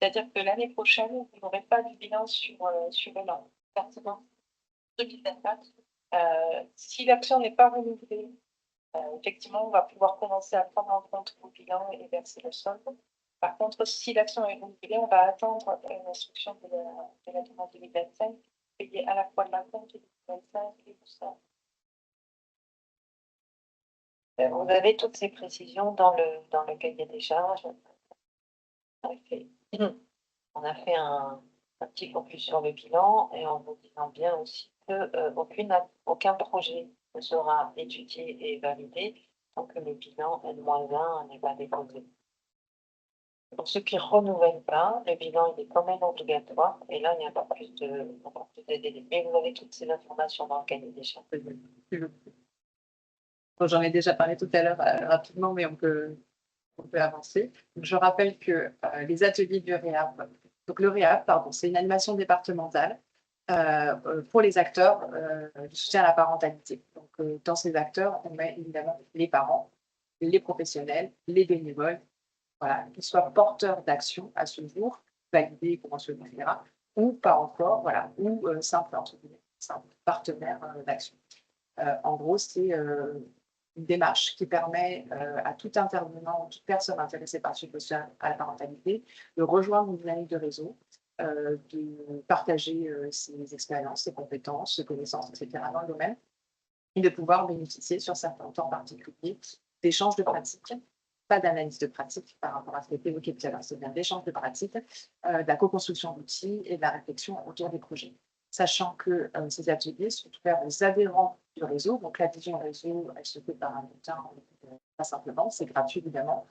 C'est-à-dire que l'année prochaine, vous n'aurez pas de bilan sur un an. Effectivement, 2024, si l'action n'est pas renouvelée, effectivement, on va pouvoir commencer à prendre en compte vos bilans et verser le solde. Par contre, si l'action est renouvelée, on va attendre l'instruction de la demande 2025, payer à la fois de la compte 2025 et tout ça. Vous avez toutes ces précisions dans le cahier des charges. On a fait un petit focus sur le bilan et en vous disant bien aussi que aucun projet ne sera étudié et validé tant que le bilan N-1 n'est pas déposé. Pour ceux qui ne renouvellent pas, le bilan il est quand même obligatoire et là il n'y a pas plus de délai. Mais vous avez toutes ces informations dans le cahier des charges. Bon, j'en ai déjà parlé tout à l'heure rapidement, mais on peut avancer. Donc, je rappelle que les ateliers du REAP, donc le REAP, pardon, c'est une animation départementale pour les acteurs du soutien à la parentalité. Donc, dans ces acteurs, on met évidemment les parents, les professionnels, les bénévoles, voilà, qu'ils soient porteurs d'action à ce jour, validés, conventionnés, etc., ou pas encore, voilà, ou simples, entre guillemets, simples partenaires d'action. En gros, c'est une démarche qui permet à tout intervenant, toute personne intéressée par le soutien à la parentalité, de rejoindre une dynamique de réseau, de partager ses expériences, ses compétences, ses connaissances, etc. dans le domaine, et de pouvoir bénéficier sur certains temps particuliers d'échanges de pratiques, pas d'analyse de pratiques par rapport à ce qui a été évoqué tout à l'heure, c'est bien d'échanges de pratiques, de la co-construction d'outils et de la réflexion autour des projets. Sachant que ces ateliers sont ouverts aux adhérents du réseau. Donc, la vision réseau, elle se fait par un bulletin, pas simplement, c'est gratuit évidemment.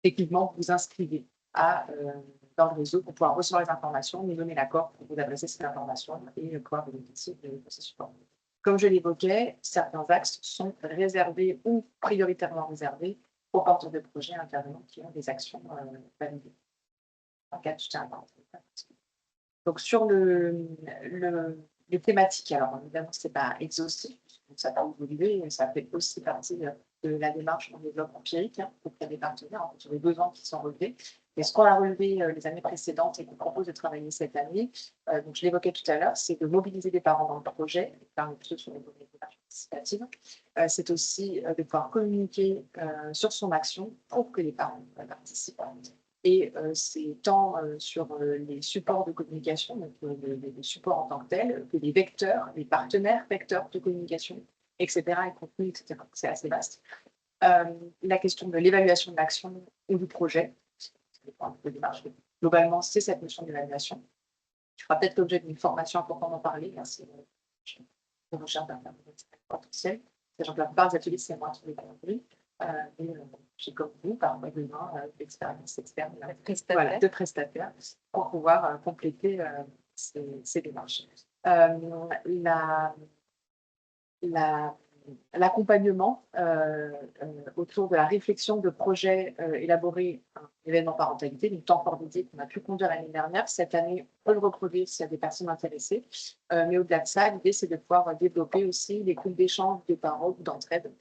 Techniquement, vous inscrivez dans le réseau pour pouvoir recevoir les informations, nous donner l'accord pour vous adresser ces informations et pouvoir bénéficier de ces supports. Comme je l'évoquais, certains axes sont réservés ou prioritairement réservés aux porteurs de projets intervenants qui ont des actions validées. En cas de soutien à la parentalité. Donc, sur les thématiques, alors évidemment, ce n'est pas exhaustif, ça peut évoluer, et ça fait aussi partie de la démarche en développement empirique auprès des partenaires sur les besoins qui sont relevés. Et ce qu'on a relevé les années précédentes et qu'on propose de travailler cette année, donc je l'évoquais tout à l'heure, c'est de mobiliser des parents dans le projet, plutôt sur les données participatives. C'est aussi de pouvoir communiquer sur son action pour que les parents participent. Et c'est tant sur les supports de communication, donc les supports en tant que tels, que les vecteurs, les partenaires vecteurs de communication, etc., et contenu, etc. C'est assez vaste. La question de l'évaluation de l'action ou du projet, globalement, c'est cette notion d'évaluation. Je ferai peut-être l'objet d'une formation pour en parler, merci de recherche d'un potentiel. Sachant que la plupart des ateliers, c'est moi qui les construis. Et j'ai comme vous, par besoin d'expérience externe, de prestataires, pour pouvoir compléter ces démarches. L'accompagnement autour de la réflexion de projets élaborés un événement parentalité, donc temps fort dédié qu'on a pu conduire l'année dernière. Cette année, on peut le reproduire s'il y a des personnes intéressées. Mais au-delà de ça, l'idée, c'est de pouvoir développer aussi les groupes d'échange de parents ou d'entraide.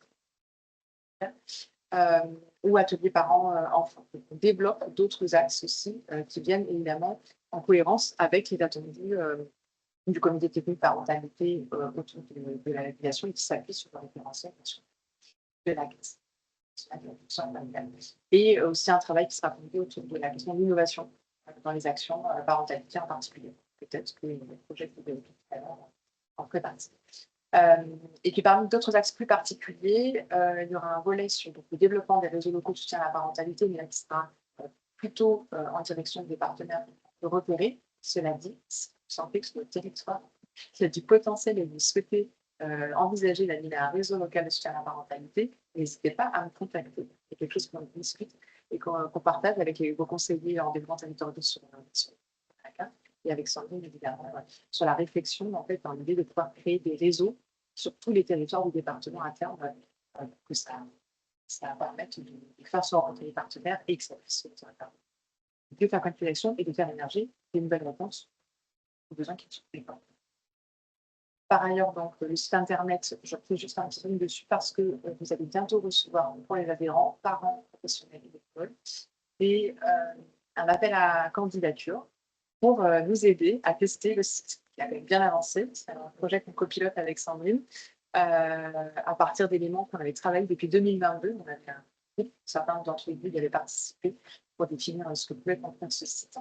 Ou ateliers parents-enfants. On développe d'autres axes aussi qui viennent évidemment en cohérence avec les ateliers du comité technique parentalité autour de la navigation et qui s'appuie sur le référentiel de la caisse. Et aussi un travail qui sera conduit autour de la question de l'innovation dans les actions parentalité en particulier. Peut-être que les projets que vous avez tout à l'heure en ferait partie. Et puis parmi d'autres axes plus particuliers, il y aura un volet sur le développement des réseaux locaux de soutien à la parentalité, mais là qui sera plutôt en direction des partenaires de repérer. Cela dit, si vous sentez que sur le territoire, il y a du potentiel et vous souhaitez envisager d'animer un réseau local de soutien à la parentalité, n'hésitez pas à me contacter. C'est quelque chose qu'on discute et qu'on partage avec vos conseillers en développement territorial sur et avec Sandrine, évidemment, sur la réflexion, en fait, dans l'idée de pouvoir créer des réseaux sur tous les territoires du département à terme, que ça Ça va permettre de faire se rencontrer les partenaires et que ça puisse de faire planifier l'action et de faire émerger des nouvelles réponses aux besoins qui ne sont pas. Par ailleurs, donc, le site internet, je fais juste un petit truc dessus parce que vous allez bientôt recevoir pour les adhérents, parents, professionnels et écoles, et un appel à candidature pour nous aider à tester le site qui avait bien avancé. C'est un projet qu'on copilote avec Sandrine à partir d'éléments qu'on avait travaillé depuis 2022. On avait un groupe, certains d'entre vous y avaient participé pour définir ce que pouvait contenir ce site.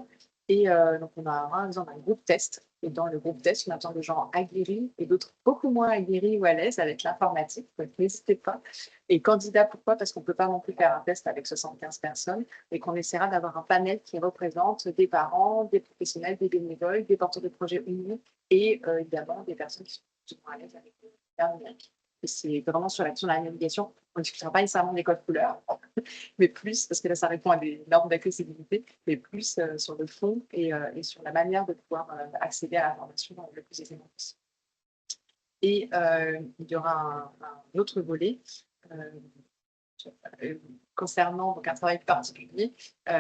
Et donc, on a besoin d'un groupe test. Et dans le groupe test, on attend des gens aguerris et d'autres beaucoup moins aguerris ou à l'aise avec l'informatique. Donc, n'hésitez pas. Et candidat, pourquoi? Parce qu'on ne peut pas non plus faire un test avec 75 personnes et qu'on essaiera d'avoir un panel qui représente des parents, des professionnels, des bénévoles, des porteurs de projets uniques et évidemment des personnes qui sont plus ou moins à l'aise avec le numérique. Et c'est vraiment sur l'action de la navigation. On ne discutera pas nécessairement des codes couleurs, mais plus, parce que là, ça répond à des normes d'accessibilité, mais plus sur le fond et sur la manière de pouvoir accéder à l'information le plus aisément possible. Et il y aura un autre volet concernant donc, un travail particulier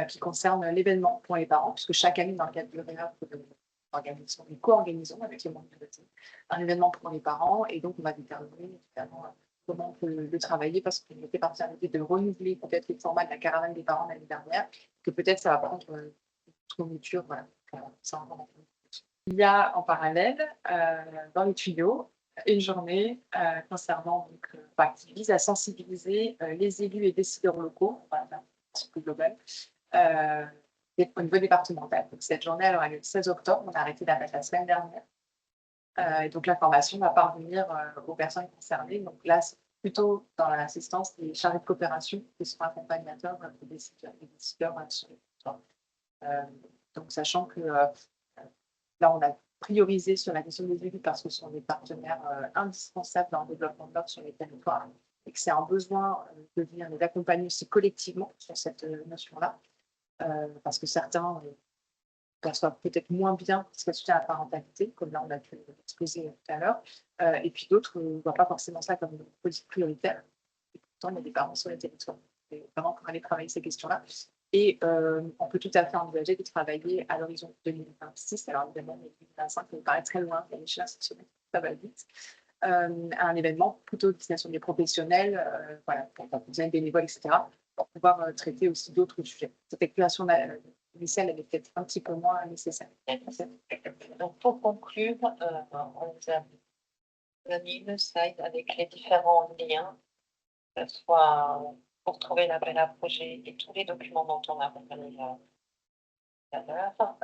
qui concerne l'événement pour les parents, puisque chaque année, dans le cadre du REA, nous co-organisons avec les membres de un événement pour les parents, et donc on va déterminer comment on peut le travailler, parce qu'on était parti à l'idée de renouveler peut-être les formats de la caravane des parents l'année dernière, que peut-être ça va prendre une tourniture. Voilà. Il y a en parallèle, dans les tuyaux, une journée concernant, qui vise à sensibiliser les élus et décideurs locaux, un petit peu global, au niveau départemental. Donc, cette journée, elle aura lieu le 16 octobre, on a arrêté la date la semaine dernière. Et donc, l'information va parvenir aux personnes concernées. Donc là, c'est plutôt dans l'assistance des chargés de coopération qui sont accompagnateurs des décideurs sur le territoire. Donc, sachant que là, on a priorisé sur la question des élus parce que ce sont des partenaires indispensables dans le développement de l'ordre sur les territoires et que c'est un besoin de venir les accompagner aussi collectivement sur cette notion-là, parce que certains perçoivent peut-être moins bien ce qu'elle soutient à la parentalité, comme là on a pu l'exposer tout à l'heure, et puis d'autres ne voient pas forcément ça comme une politique prioritaire. Et pourtant, il y a des parents sur les territoires, des parents pour aller travailler ces questions-là. Et on peut tout à fait envisager de travailler à l'horizon 2026. Alors évidemment, 2025 me paraît très loin, il y a l'échelle institutionnelle, ça va vite. Un événement plutôt destination des professionnels, voilà, pour des bénévoles, etc., pour pouvoir traiter aussi d'autres sujets. Cette éclairage initiale, elle est peut-être un petit peu moins nécessaire. Donc, pour conclure, on vous a mis une slide avec les différents liens, que ce soit pour trouver l'appel à projet et tous les documents dont on a parlé tout à l'heure,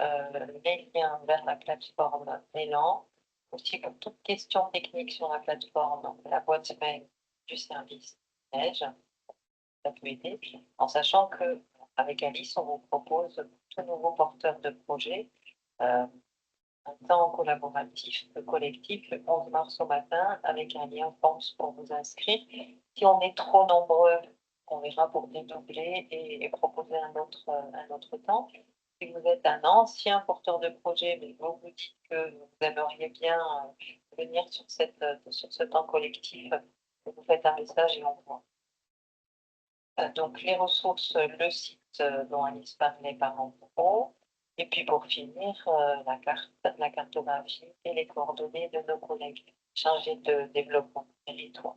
les liens vers la plateforme Élan, aussi pour toute question technique sur la plateforme, la boîte mail du service Neige, ça peut aider, en sachant qu'avec Alice, on vous propose tout nouveau porteur de projet, un temps collaboratif collectif le 11 mars au matin avec un lien forms pour vous inscrire. Si on est trop nombreux, on verra pour dédoubler et proposer un autre temps. Si vous êtes un ancien porteur de projet, mais vous vous dites que vous aimeriez bien venir sur ce temps collectif, vous faites un message et on voit. Donc les ressources, le site dont Alice parlait par en haut. Et puis pour finir, la cartographie et les coordonnées de nos collègues chargés de développement du territoire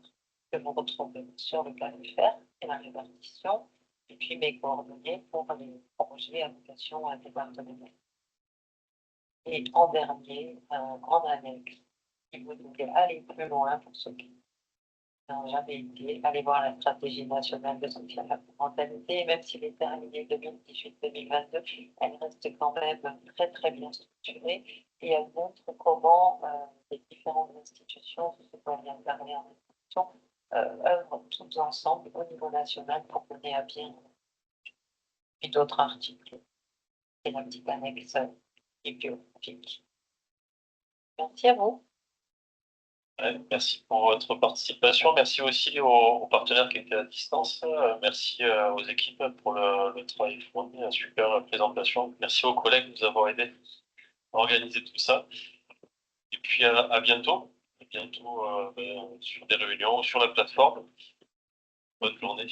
que vous retrouvez sur le califère et la répartition, et puis mes coordonnées pour les projets à vocation départementale. Et en dernier, en annexe, si vous devez aller plus loin pour ceux qui n'ont jamais été, allez voir la stratégie nationale de soutien à la parentalité, même s'il est terminé 2018-2022, elle reste quand même très très bien structurée et elle montre comment les différentes institutions, ce qu'on vient de parler en institution, œuvrent toutes ensemble au niveau national pour mener à bien. Et d'autres articles. C'est la petite annexe bibliographique. Merci à vous. Ouais, merci pour votre participation. Merci aussi aux partenaires qui étaient à distance. Merci aux équipes pour le travail fourni, la super présentation. Merci aux collègues de nous avoir aidés à organiser tout ça. Et puis à bientôt. À bientôt sur des réunions, sur la plateforme. Bonne journée.